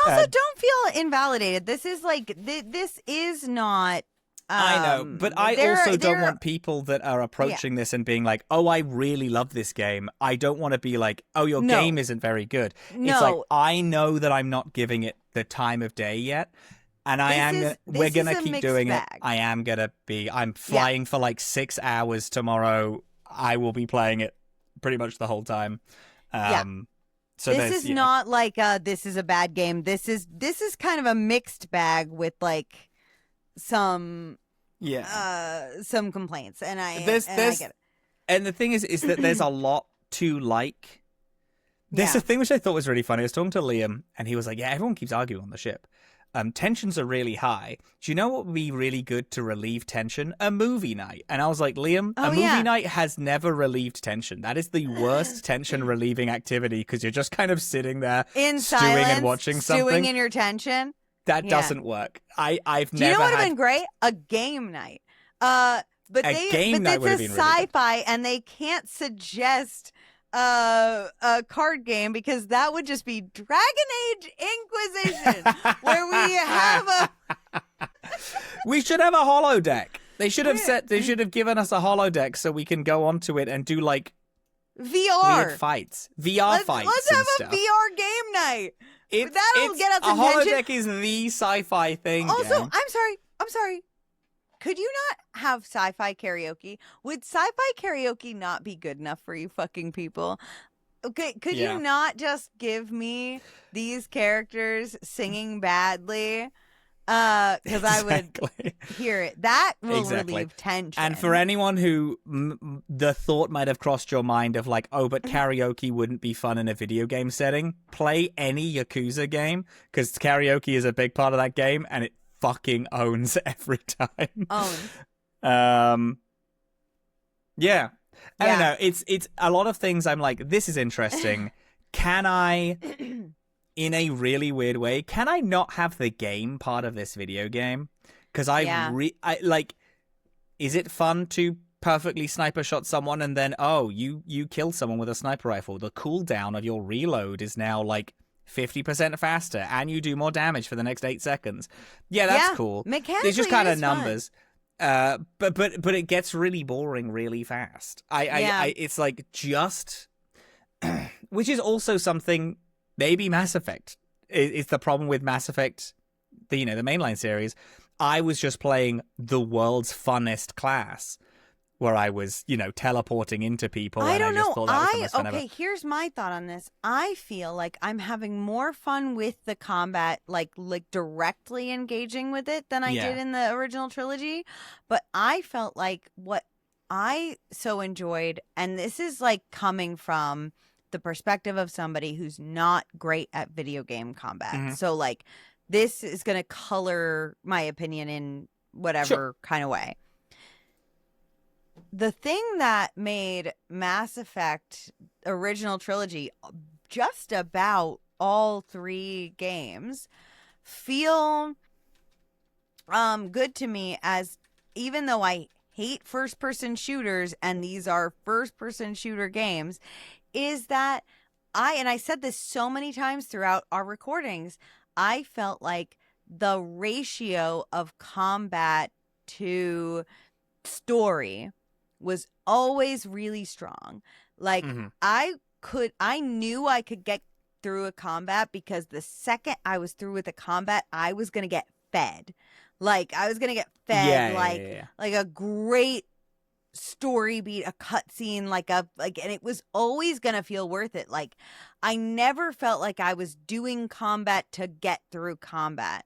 also don't feel invalidated. This is like this is not. I know, but I also don't want people that are approaching this and being like, oh, I really love this game. I don't want to be like, oh, your game isn't very good. No. It's like, I know that I'm not giving it the time of day yet. And we're going to keep doing it. I'm flying for like 6 hours tomorrow. I will be playing it pretty much the whole time. So this is not like this is a bad game. This is kind of a mixed bag with like some complaints, and I get it. And the thing is that there's a lot to like. There's a thing which I thought was really funny. I was talking to Liam, and he was like, "Yeah, everyone keeps arguing on the ship. Tensions are really high. Do you know what would be really good to relieve tension? A movie night." And I was like, Liam, a movie night has never relieved tension. That is the worst tension relieving activity because you're just kind of sitting there in stewing silence, and watching something. Stewing in your tension. That doesn't work. I've Do never. You know what would have been great? A game night. But it's a sci-fi, and they can't suggest a card game because that would just be Dragon Age Inquisition, where we have a. We should have a holodeck. They should have They should have given us a holodeck so we can go onto it and do like VR weird fights, VR fights. Let's have a VR game night. That'll get us attention. A holodeck is the sci-fi thing. Also, gang. I'm sorry. Could you not have sci-fi karaoke? Would sci-fi karaoke not be good enough for you fucking people? Okay, could you not just give me these characters singing badly? Because I would hear it. That will relieve tension. And for anyone who the thought might have crossed your mind of like, oh, but karaoke wouldn't be fun in a video game setting, play any Yakuza game, because karaoke is a big part of that game, and it fucking owns every time. Yeah. I don't know. It's a lot of things I'm like, this is interesting. Can I... in a really weird way, can I not have the game part of this video game? Because I like, is it fun to perfectly sniper shot someone and then, oh, you killed someone with a sniper rifle. The cooldown of your reload is now like 50% faster, and you do more damage for the next 8 seconds. Yeah, that's cool. Mechanically, it's just kind of numbers. But it gets really boring really fast. It's like just, which is also something. Maybe Mass Effect is the problem with Mass Effect, the mainline series. I was just playing the world's funnest class, where I was, teleporting into people. I don't know. Thought that was the most fun ever. Here's my thought on this. I feel like I'm having more fun with the combat, like directly engaging with it than I did in the original trilogy. But I felt like what I so enjoyed, and this is like coming from the perspective of somebody who's not great at video game combat. So like this is going to color my opinion in whatever kind of way. The thing that made Mass Effect original trilogy, just about all 3 games, feel good to me, as even though I hate first person shooters and these are first person shooter games, is that I said this so many times throughout our recordings, I felt like the ratio of combat to story was always really strong. Like I knew I could get through a combat because the second I was through with a combat, I was going to get fed. Like I was going to get fed like a great story beat, a cutscene, and it was always gonna feel worth it. Like I never felt like I was doing combat to get through combat.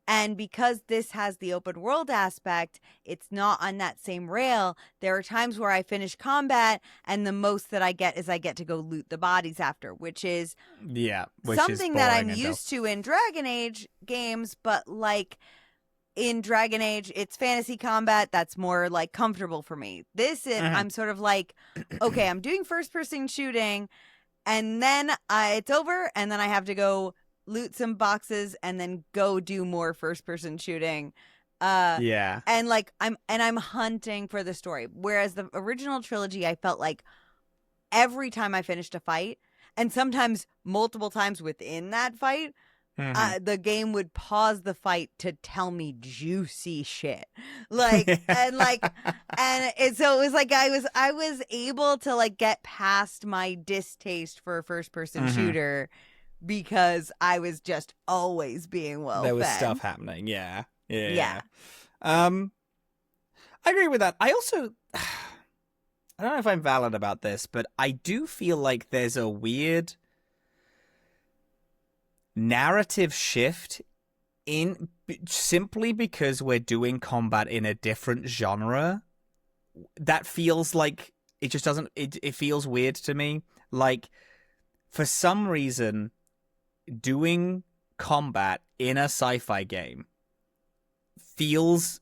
And because this has the open world aspect, it's not on that same rail. There are times where I finish combat and the most that I get is I get to go loot the bodies after, which is something that I'm used to in Dragon Age games, but like in Dragon Age, it's fantasy combat that's more like comfortable for me. This is, I'm sort of like, okay, I'm doing first person shooting, and then it's over, and then I have to go loot some boxes and then go do more first person shooting. And like I'm hunting for the story. Whereas the original trilogy, I felt like every time I finished a fight, and sometimes multiple times within that fight, the game would pause the fight to tell me juicy shit, so it was like I was able to like get past my distaste for a first person shooter because I was just always being well fed. There was stuff happening. Yeah. I agree with that. I also, I don't know if I'm valid about this, but I do feel like there's a weird narrative shift in simply because we're doing combat in a different genre. That feels like it just doesn't, it feels weird to me. Like for some reason, doing combat in a sci-fi game feels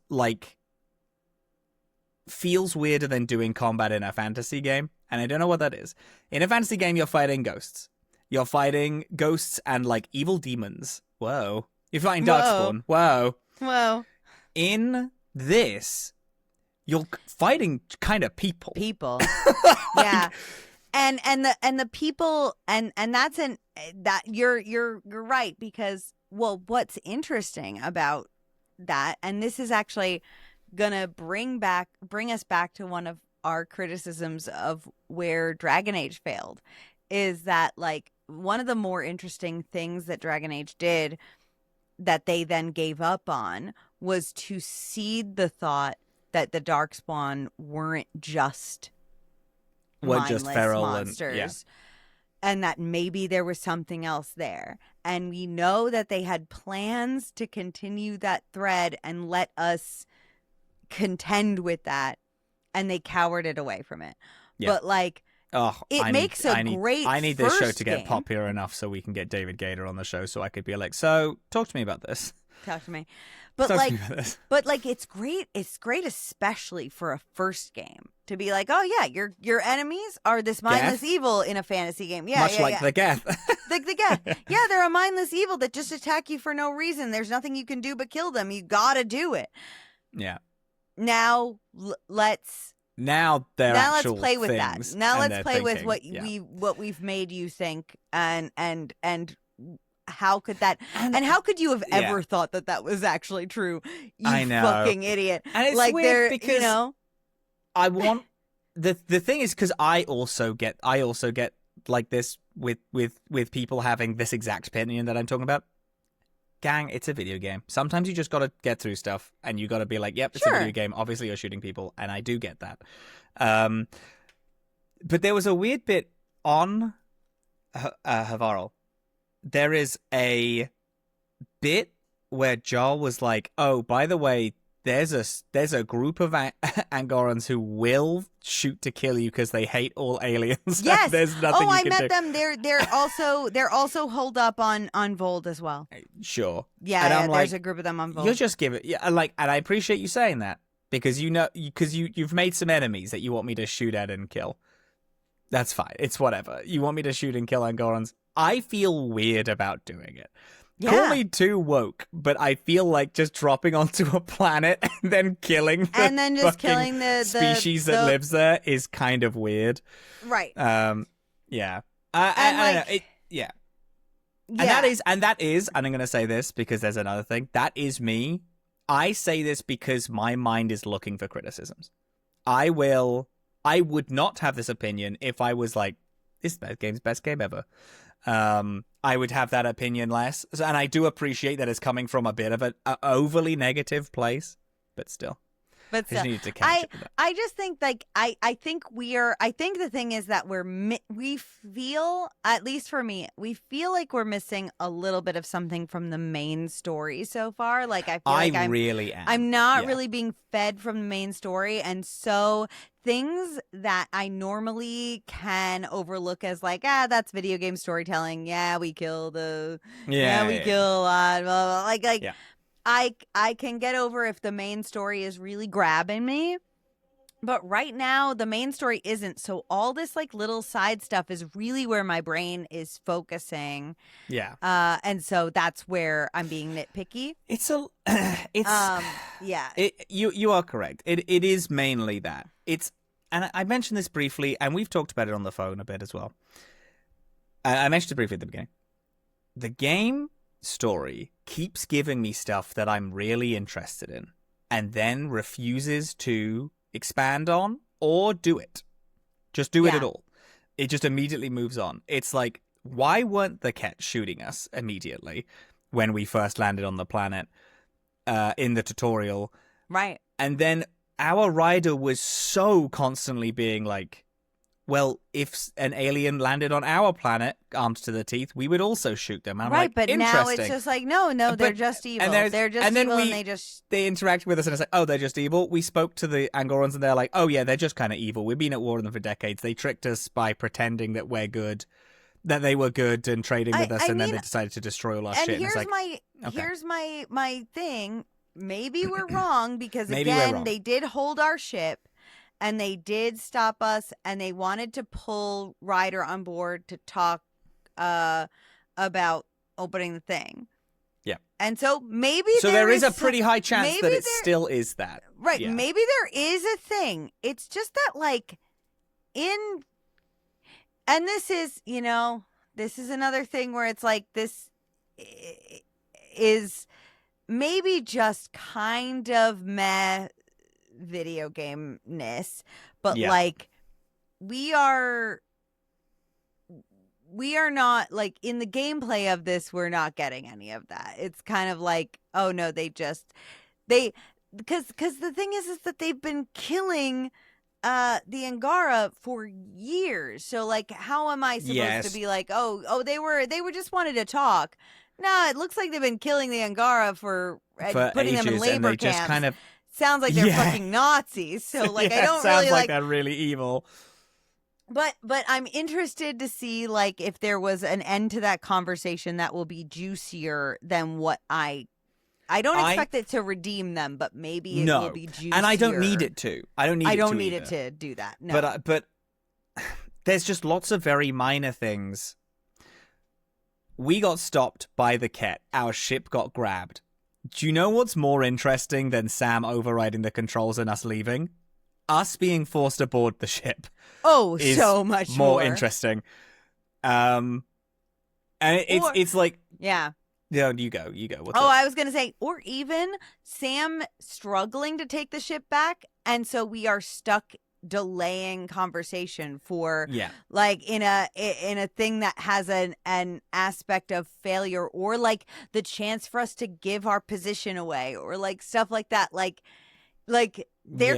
weirder than doing combat in a fantasy game. And I don't know what that is. In a fantasy game, you're fighting ghosts. You're fighting ghosts and, like, evil demons. Whoa. You're fighting Darkspawn. Whoa. In this, you're fighting kind of people. Yeah. And the people, and that's that you're right, because, well, what's interesting about that, and this is actually gonna bring us back to one of our criticisms of where Dragon Age failed, is that, like, one of the more interesting things that Dragon Age did that they then gave up on was to seed the thought that the Darkspawn weren't just mindless feral monsters. and that maybe there was something else there. And we know that they had plans to continue that thread and let us contend with that, and they cowered it away from it. Yeah. But like, it makes a great I need this show to get game. popular enough so we can get David Gator on the show, so I could be like, so talk to me about this. Talk to me. But Talk like, to me about this. but like, it's great. It's great, especially for a first game, to be like, oh yeah, your enemies are this mindless evil in a fantasy game. Yeah, much like the Geth. Like the Geth. Yeah, they're a mindless evil that just attack you for no reason. There's nothing you can do but kill them. You gotta do it. Yeah. Now let's play with that. Now let's play with thinking. what we've made you think, and how could that and how could you have ever thought that was actually true? You I know. fucking idiot. And it's like weird because you know, I want the thing is because I also get like this with people having this exact opinion that I'm talking about. Gang, it's a video game. Sometimes you just got to get through stuff, and you got to be like, yep, it's a video game. Obviously, you're shooting people, and I do get that. But there was a weird bit on Havarl. There is a bit where Jarl was like, oh, by the way, there's a group of Angorans who will shoot to kill you because they hate all aliens. Yes. There's nothing I can met do. them. They're also holed up on Vold as well. Sure. Yeah, and there's a group of them on Vold. You'll just give it, and I appreciate you saying that because you've made some enemies that you want me to shoot at and kill. That's fine. It's whatever. You want me to shoot and kill Angorans. I feel weird about doing it. Yeah. Call me too woke, but I feel like just dropping onto a planet and then killing the species that lives there is kind of weird. Right. Yeah. I don't know. Yeah. And that is, and I'm going to say this because there's another thing. That is me. I say this because my mind is looking for criticisms. I would not have this opinion if I was like, this game's best game ever. I would have that opinion less. And I do appreciate that it's coming from a bit of an overly negative place, but still. I just needed to catch it with that. I just think like I think the thing is that we feel, at least for me, we feel like we're missing a little bit of something from the main story so far. Like I feel like I'm not really being fed from the main story, and so things that I normally can overlook as like, that's video game storytelling. Yeah, we kill kill a lot. Blah, blah. Like. Yeah. I can get over if the main story is really grabbing me, but right now the main story isn't. So all this like little side stuff is really where my brain is focusing. Yeah. And so that's where I'm being nitpicky. You are correct. It is mainly that. And I mentioned this briefly, and we've talked about it on the phone a bit as well. I mentioned it briefly at the beginning. The game story keeps giving me stuff that I'm really interested in and then refuses to expand on or do it. Just do it at all. It just immediately moves on. It's like, why weren't the Ket shooting us immediately when we first landed on the planet in the tutorial? Right. And then our rider was so constantly being like, well, if an alien landed on our planet, armed to the teeth, we would also shoot them. I'm right, like, but now it's just like, no, they're just evil. They're just evil, and they interact with us, and it's like, oh, they're just evil. We spoke to the Angorans, and they're like, oh yeah, they're just kind of evil. We've been at war with them for decades. They tricked us by pretending that we're good, that they were good and trading with us, and then they decided to destroy all our shit. Here's my thing. Maybe we're wrong because again, they did hold our ship. And they did stop us, and they wanted to pull Ryder on board to talk about opening the thing. Yeah. And so maybe there is a pretty high chance that it still is that. Right. Yeah. Maybe there is a thing. It's just that like and this is, this is another thing where it's like this is maybe just kind of meh video game-ness, but like we are not like in the gameplay of this, we're not getting any of that. It's kind of like, oh no, because the thing is that they've been killing the Angara for years. So like, how am I supposed to be like, oh, they were just wanted to talk? No, it looks like they've been killing the Angara for putting ages, them in labor and they camps. just kind of sounds like they're fucking Nazis. So like, I don't sounds really like they're really evil. But I'm interested to see like if there was an end to that conversation that will be juicier than what I don't expect it to redeem them, but maybe it will be juicier. And I don't need it to. I don't need it to do that. No. But there's just lots of very minor things. We got stopped by the Ket. Our ship got grabbed. Do you know what's more interesting than Sam overriding the controls and us leaving? Us being forced aboard the ship. Oh, so much more interesting. And it's like, yeah. Yeah, you go. What's up? I was going to say, or even Sam struggling to take the ship back, and so we are stuck delaying conversation for like in a thing that has an aspect of failure, or like the chance for us to give our position away, or like stuff like that. Like there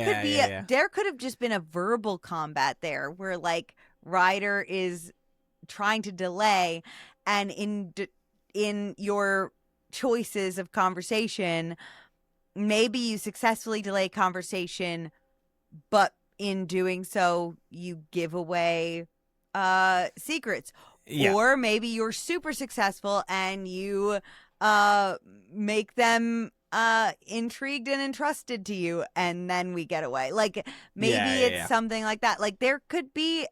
could have just been a verbal combat there where like Ryder is trying to delay, and in your choices of conversation, maybe you successfully delay conversation, but in doing so, you give away secrets. Yeah. Or maybe you're super successful and you make them intrigued and entrusted to you, and then we get away. Like maybe it's something like that. Like there could be,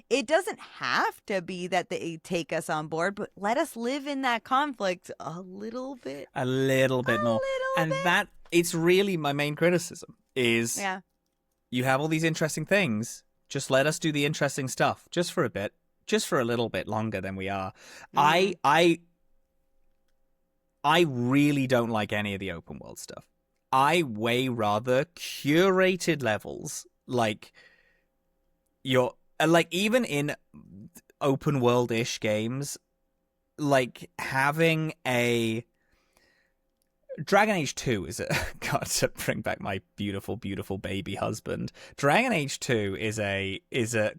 it doesn't have to be that they take us on board, but let us live in that conflict a little bit more. And that it's really my main criticism is you have all these interesting things, just let us do the interesting stuff just for a bit, just for a little bit longer than we are. I really don't like any of the open world stuff. I way rather curated levels, like even in open world-ish games, like having a Dragon Age 2 is a God, to bring back my beautiful, beautiful baby husband. Dragon Age 2 is a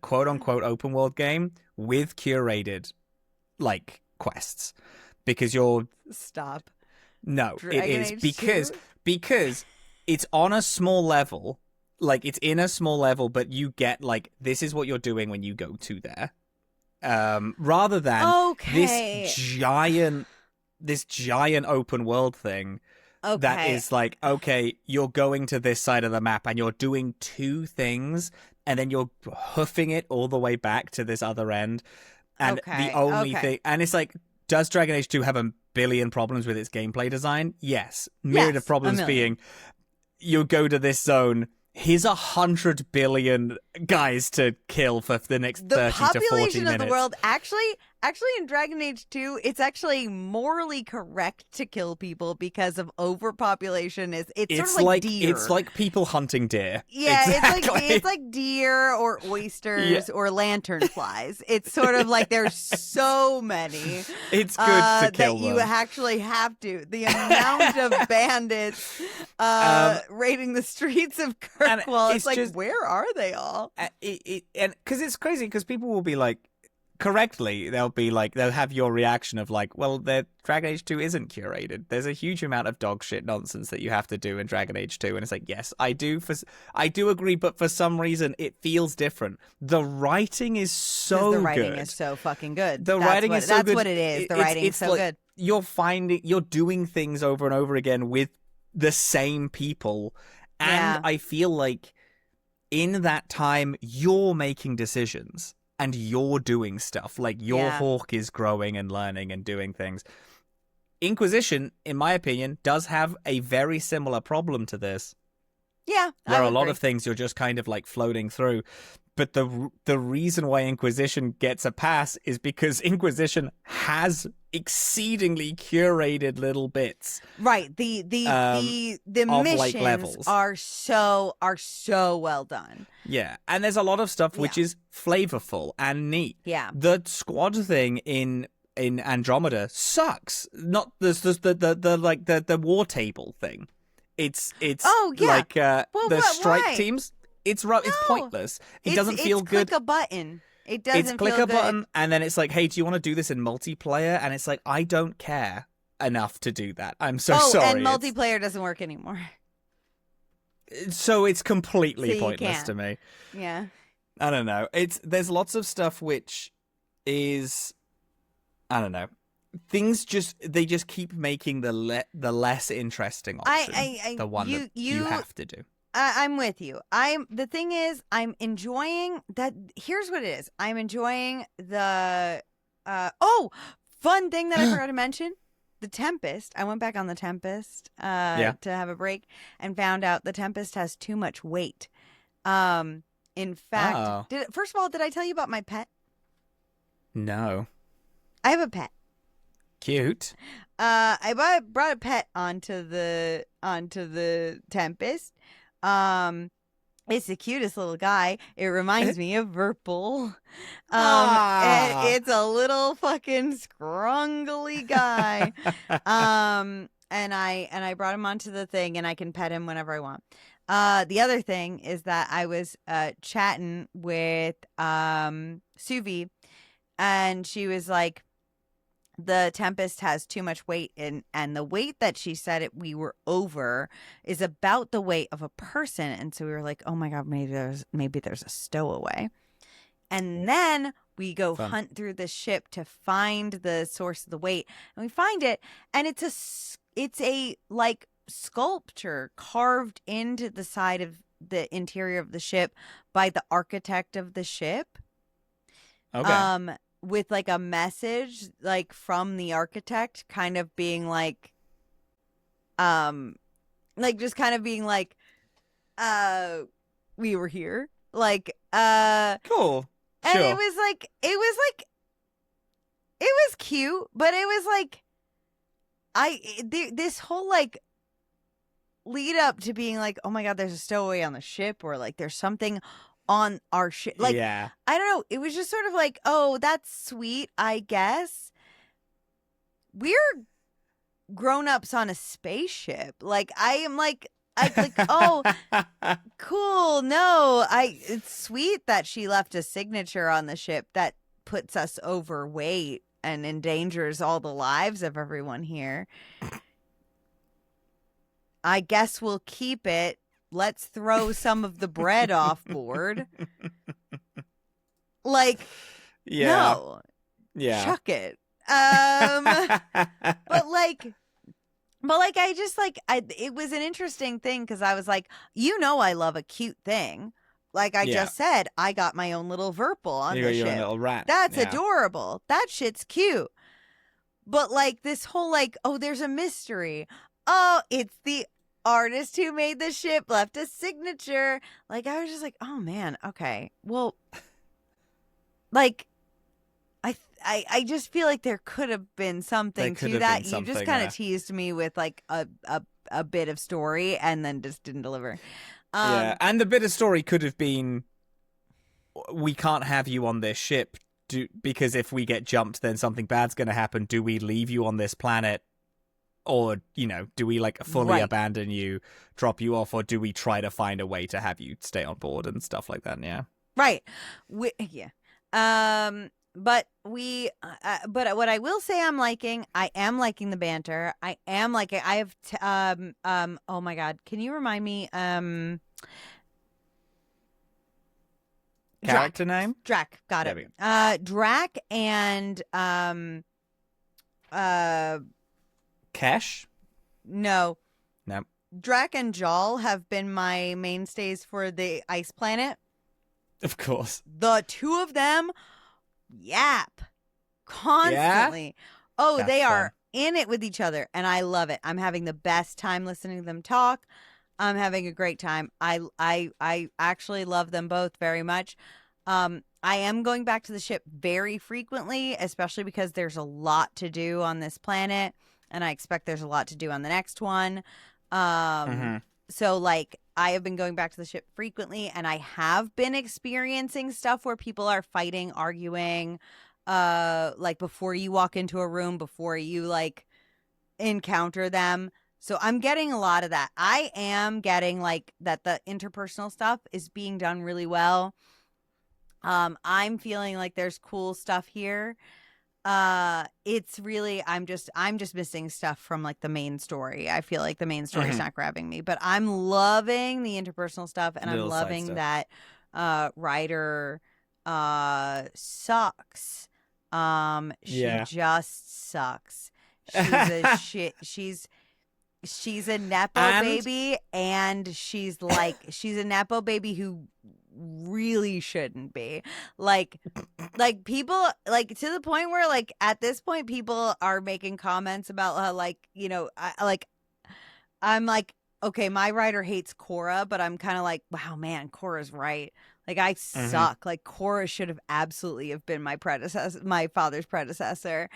quote unquote open world game with curated like quests. Because you're... Stop. No, Dragon it is. Age Because it's on a small level. Like, it's in a small level, but you get, like, this is what you're doing when you go to there. Rather than this giant open world thing that is like, okay, you're going to this side of the map and you're doing two things, and then you're hoofing it all the way back to this other end. And the only thing... And it's like... Does Dragon Age 2 have a billion problems with its gameplay design? Yes. Myriad of problems being, you go to this zone, here's 100 billion guys to kill for the next 30 to 40 minutes. The population of the world, actually in Dragon Age 2, it's actually morally correct to kill people because of overpopulation. It's sort of like deer. It's like people hunting deer. Yeah, exactly. it's like deer or oysters or lanternflies. It's sort of like there's so many. It's good to kill that you actually have to. The amount of bandits raiding the streets of Kirkwall. It's like, just, where are they all? And because it's crazy, because people will be like, correctly, they'll have your reaction of like, well, the Dragon Age 2 isn't curated. There's a huge amount of dog shit nonsense that you have to do in Dragon Age 2, and it's like, yes, I do agree, but for some reason it feels different. The writing is so good. The writing is so fucking good. That's what it is. The writing is so good. You're doing things over and over again with the same people, and I feel like in that time you're making decisions. And you're doing stuff. Like, your hawk is growing and learning and doing things. Inquisition, in my opinion, does have a very similar problem to this. Yeah, where a lot of things you're just kind of, like, floating through. But the reason why Inquisition gets a pass is because Inquisition has exceedingly curated little bits. Right. The missions are so well done. Yeah, and there's a lot of stuff which is flavorful and neat. Yeah. The squad thing in Andromeda sucks. Not the war table thing. It's like the strike teams. It's pointless. It doesn't feel good. Click a button. It doesn't feel good. It's click a button, and then it's like, hey, do you want to do this in multiplayer? And it's like, I don't care enough to do that. I'm so sorry. And multiplayer doesn't work anymore. So it's completely pointless to me. Yeah. I don't know. There's lots of stuff which is, I don't know. Things they just keep making the less interesting option the one that you have to do. I'm with you. The thing is, I'm enjoying that. Here's what it is. I'm enjoying the fun thing that I forgot to mention. The Tempest. I went back on the Tempest to have a break and found out the Tempest has too much weight. In fact, first of all, did I tell you about my pet? No. I have a pet. Cute. I brought a pet onto the Tempest. It's the cutest little guy. It reminds me of Verpal. And it's a little fucking scrungly guy. And I brought him onto the thing, and I can pet him whenever I want. The other thing is that I was chatting with Suvi, and she was like, the Tempest has too much weight, and the weight that she said we were over is about the weight of a person. And so we were like, oh my God, maybe there's a stowaway. And then we go hunt through the ship to find the source of the weight, and we find it, and it's a like sculpture carved into the side of the interior of the ship by the architect of the ship. Okay. With like a message like from the architect kind of being like just kind of being like we were here, like cool. And sure. it was cute, but it was like this whole like lead up to being like, oh my God, there's a stowaway on the ship, or like there's something on our ship. Like, yeah. I don't know. It was just sort of like, oh, that's sweet, I guess. We're grown-ups on a spaceship. Like, I am like, oh, cool. No, it's sweet that she left a signature on the ship that puts us overweight and endangers all the lives of everyone here. I guess we'll keep it. Let's throw some of the bread off board. Like, no. Yeah. Chuck it. But I just like, it was an interesting thing because I was like, I love a cute thing. Like I just said, I got my own little Verpal on the ship. Your own little rat. That's adorable. That shit's cute. But like this whole like, oh, there's a mystery. Oh, it's the artist who made the ship left a signature. Like I was just like, oh man, okay. Well, like I just feel like there could have been something to that. You just kind of teased me with like a bit of story and then just didn't deliver. And the bit of story could have been, we can't have you on this ship because if we get jumped, then something bad's going to happen. Do we leave you on this planet? Or, do we like fully abandon you, drop you off, or do we try to find a way to have you stay on board and stuff like that? Yeah. Right. Yeah. But but what I will say I am liking the banter. I am liking, I have, oh my God. Can you remind me, character name? Drac. Got it. Drac and, Kesh? No. No. Drac and Jal have been my mainstays for the ice planet. Of course. The two of them yap constantly. Yeah? Oh, that's they are in it with each other, and I love it. I'm having the best time listening to them talk. I'm having a great time. I actually love them both very much. I am going back to the ship very frequently, especially because there's a lot to do on this planet. And I expect there's a lot to do on the next one. So, like, I have been going back to the ship frequently, and I have been experiencing stuff where people are fighting, arguing, like, before you walk into a room, before you, like, encounter them. So I'm getting a lot of that. I am getting like that the interpersonal stuff is being done really well. I'm feeling like there's cool stuff here. It's really I'm just missing stuff from like the main story. I feel like the main story is not grabbing me, but I'm loving the interpersonal stuff, and I'm loving that Ryder sucks. She just sucks. She's a shit. She's a nepo baby, and she's a nepo baby who really shouldn't be. Like people, like, to the point where, like, at this point people are making comments about how, like, you know, I'm like, okay, my writer hates Cora, but I'm kind of like, wow, man, Cora's right. Like, I suck. Like, Cora should have absolutely have been my father's predecessor.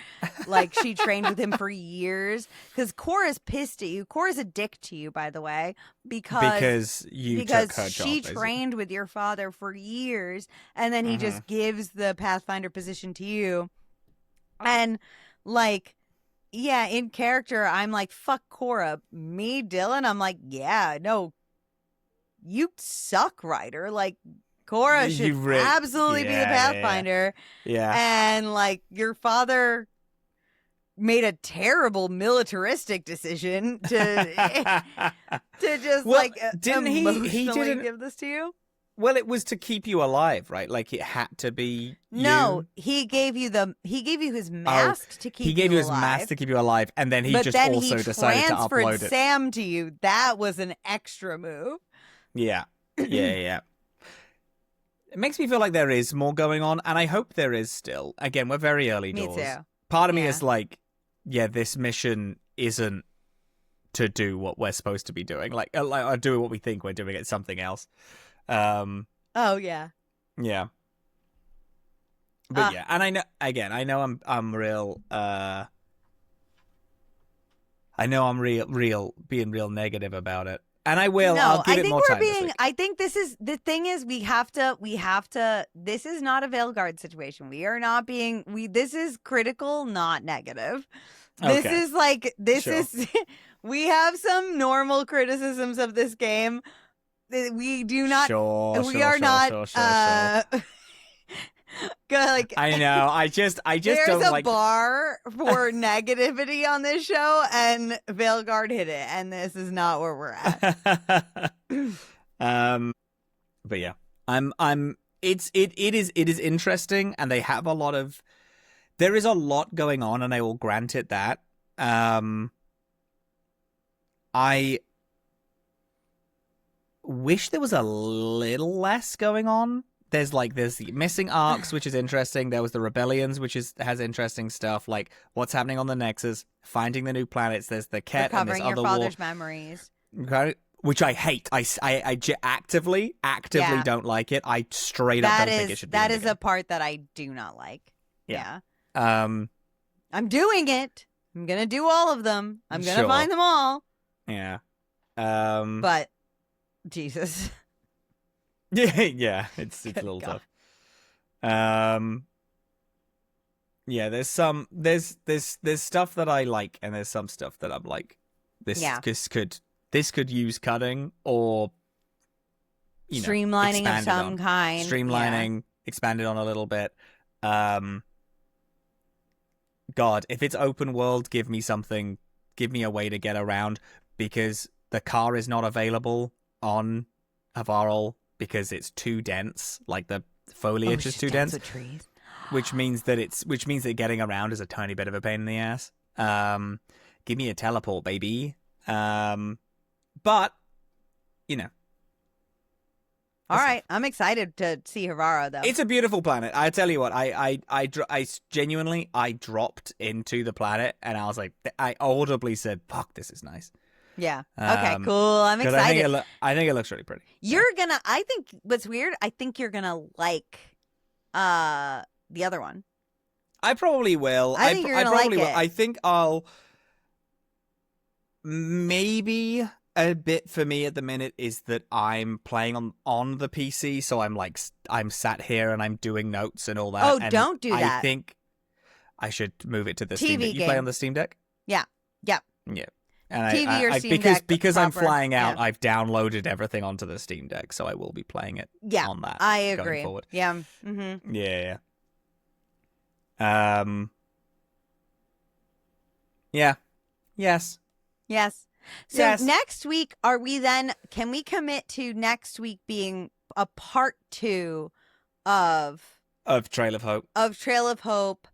Like, she trained with him for years. Because Cora's pissed at you. Cora's a dick to you, by the way. Because took her job, she trained with your father for years. And then he just gives the Pathfinder position to you. And, like, yeah, in character, I'm like, fuck Cora. Me, Dillin, I'm like, yeah, no, you suck, Ryder. Like, Cora should absolutely be the Pathfinder. Yeah. And, like, your father made a terrible militaristic decision to just, like, didn't he didn't give this to you? Well, it was to keep you alive, right? Like, it had to be No, he gave you his mask to keep you alive. He gave you his mask to keep you alive, and then he decided to upload it. Transferred Sam to you. That was an extra move. Yeah. It makes me feel like there is more going on, and I hope there is still. Again, we're very early doors. Me too. Part of me is like, yeah, this mission isn't to do what we're supposed to be doing. Like or do what we think we're doing. It's something else. Oh, yeah. Yeah. But yeah, and I know I'm real, I know I'm being real negative about it. And I will. I'll give it more time this week. I think this is the thing is we have to. This is not a Veilguard situation. We are not being. This is critical, not negative. This is like is. We have some normal criticisms of this game. We do not. We are not. Like, I know. I just there's don't like. There's a bar for negativity on this show, and Veilguard hit it, and this is not where we're at. But yeah, it is interesting, and they have a lot of. There is a lot going on, and I will grant it that. I wish there was a little less going on. There's the missing arcs, which is interesting. There was the rebellions, which has interesting stuff, like what's happening on the Nexus, finding the new planets. There's the Ket and this other war. Recovering your father's memories. Okay, which I hate. I actively don't like it. I straight up don't think it should be. That is a part that I do not like. Yeah. I'm doing it. I'm gonna do all of them. I'm gonna find them all. Yeah. But Jesus. Yeah, it's a little tough. Yeah, there's stuff that I like, and there's some stuff that I'm like, this could use cutting or streamlining of some kind. Streamlining, expanded on a little bit. God, if it's open world, give me something. Give me a way to get around, because the car is not available on Havarl. Because it's too dense, like the foliage is too dense, with trees. which means that getting around is a tiny bit of a pain in the ass. Give me a teleport, baby. But all right, I'm excited to see Havara though. It's a beautiful planet. I tell you what, I genuinely dropped into the planet, and I was like, I audibly said, "Fuck, this is nice." Yeah. Okay, cool. I'm excited. I think it looks really pretty. I think what's weird, I think you're gonna like the other one. I probably will. I think you're gonna like it. I think I'll maybe a bit for me at the minute is that I'm playing on the PC, so I'm sat here and I'm doing notes and all that. Oh, and don't do that. I think I should move it to the TV Steam Deck. You game. play on the Steam Deck? Yeah. Yep. Yeah. And TV or Steam Deck because I'm proper. flying out, Yeah. I've downloaded everything onto the Steam Deck, so I will be playing it on that. I agree. Going forward. Yeah. Mm-hmm. Yeah. Yeah. Yes. So next week, can we commit to next week being a part 2 of Trail of Hope? Of Trail of Hope,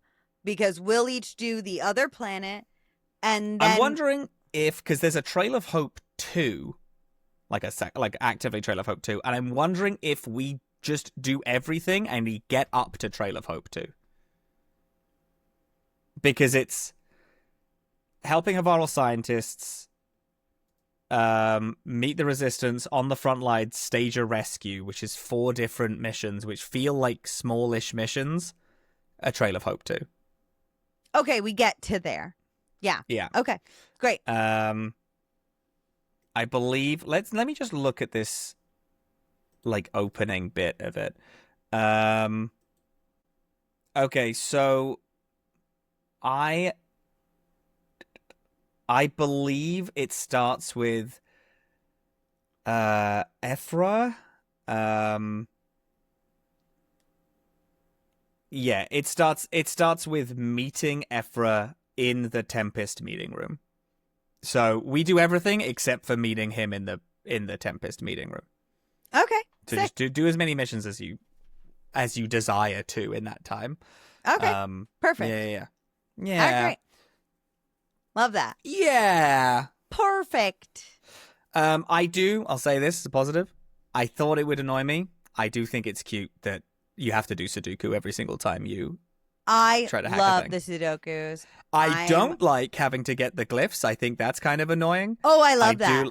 because we'll each do the other planet, and then... I'm wondering if, because there's a Trail of Hope 2, like actively Trail of Hope 2, and I'm wondering if we just do everything and we get up to Trail of Hope 2. Because it's helping Havarl scientists meet the resistance on the front line, stage a rescue, which is 4 different missions, which feel like smallish missions. A Trail of Hope 2. Okay, we get to there. Yeah. Okay, great. I believe let me just look at this opening bit of it. Okay, so I believe it starts with Ephra. Yeah, it starts with meeting Ephra in the Tempest meeting room. So we do everything except for meeting him in the Tempest meeting room. Okay. So just do as many missions as you desire to in that time. Okay. Perfect. Yeah. All right, great. Love that. Yeah. Perfect. I'll say this as a positive. I thought it would annoy me. I do think it's cute that you have to do Sudoku every single time you try to hack love a thing. the Sudokus. I don't like having to get the glyphs. I think that's kind of annoying. Oh, I love that.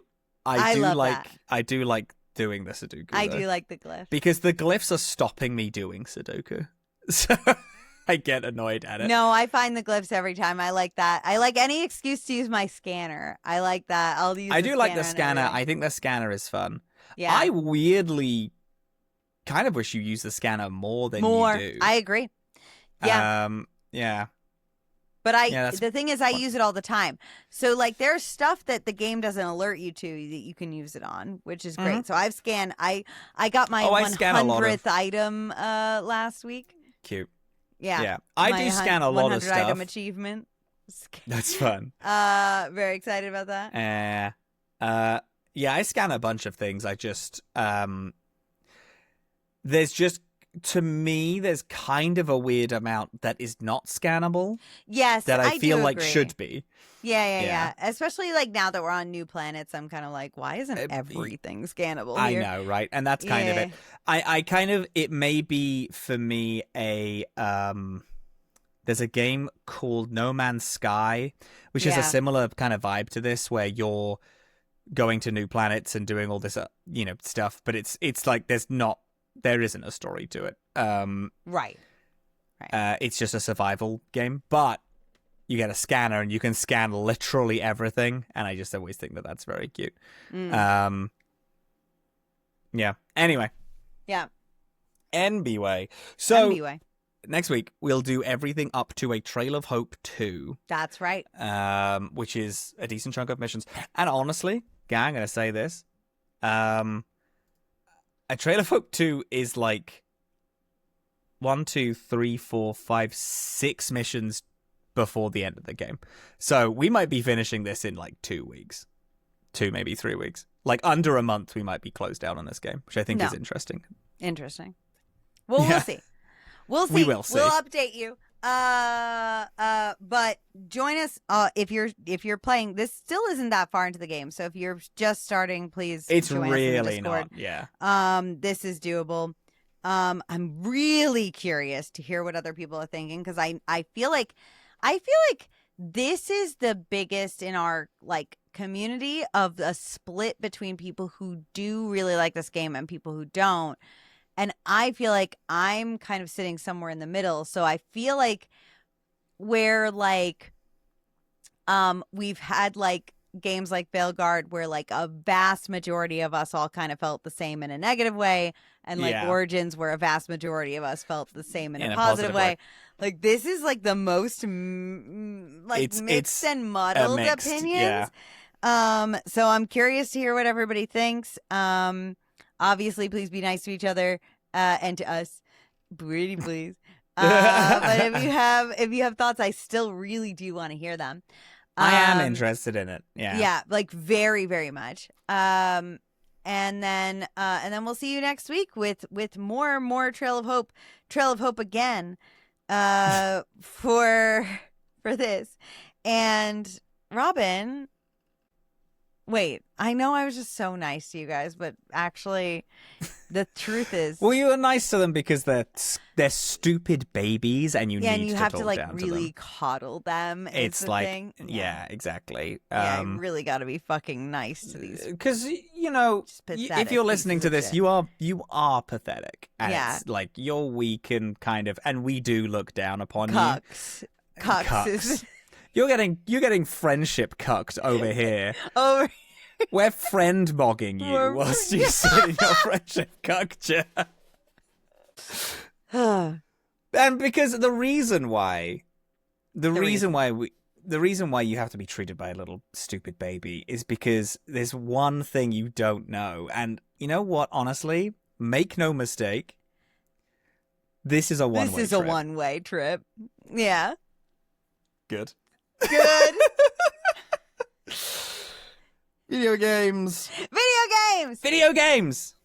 I do like that. I do like doing the Sudoku. I do like the glyphs. Because the glyphs are stopping me doing Sudoku. So I get annoyed at it. No, I find the glyphs every time. I like that. I like any excuse to use my scanner. I like that. I do like the scanner. I think the scanner is fun. Yeah. I weirdly kind of wish you use the scanner more than you do. I agree. Yeah. Yeah. But the thing is, I use it all the time. So, there's stuff that the game doesn't alert you to that you can use it on, which is great. So I've scanned. I got my 100th item last week. Cute. Yeah. I do scan a lot of stuff. 100 item achievement. That's fun. Very excited about that. Yeah, I scan a bunch of things. I just to me, there's kind of a weird amount that is not scannable. Yes, that I feel like agree. should be. Yeah. Especially now that we're on new planets, I'm kind of like, why isn't everything scannable here? I know, right? And that's kind of it. I kind of, it may be for me there's a game called No Man's Sky, which is a similar kind of vibe to this, where you're going to new planets and doing all this, stuff, but it's like there isn't a story to it. Right. It's just a survival game, but you get a scanner and you can scan literally everything, and I just always think that that's very cute. Yeah. Anyway. Yeah. NBWay. So NBWay. Next week we'll do everything up to a Trail of Hope 2. That's right. Which is a decent chunk of missions. And honestly, gang, I'm gonna say this. A Trail of Hope 2 is 1, 2, 3, 4, 5, 6 missions before the end of the game. So we might be finishing this in 2 weeks. 2, maybe 3 weeks. Under a month we might be closed down on this game, which I think is interesting. Interesting. Well, we'll see. We'll see. We will see. We'll update you. But join us if you're playing. This still isn't that far into the game, so if you're just starting, please. It's join us in really the Discord. not. Yeah. This is doable. I'm really curious to hear what other people are thinking, because I feel like this is the biggest in our community of a split between people who do really like this game and people who don't. And I feel like I'm kind of sitting somewhere in the middle. So I feel like where we've had games like Veilguard where a vast majority of us all kind of felt the same in a negative way, and Origins where a vast majority of us felt the same in a positive way. This is the most mixed and muddled opinions. So I'm curious to hear what everybody thinks. Obviously, please be nice to each other and to us. Pretty please. But if you have thoughts, I still really do want to hear them. I am interested in it. Yeah. Yeah, like very, very much. And then we'll see you next week with more Trail of Hope again, for this. And Robin, wait, I know I was just so nice to you guys, but actually, the truth is, well, you were nice to them because they're stupid babies, and you need you to have talk to like down really to them. coddle them. It's the like, thing. yeah, exactly. You really got to be fucking nice to these. Because if you're listening to this, you are pathetic. And it's like you're weak and kind of, and we do look down upon Cucks. Cucks. You're getting friendship cucked over here. We're friend mogging you whilst you sit in your friendship cuck chair. And because the reason why you have to be treated by a little stupid baby is because there's one thing you don't know. And you know what? Honestly, make no mistake. This is a one-way trip. This is a one-way trip. Yeah. Good. Video games. Video games. Video games.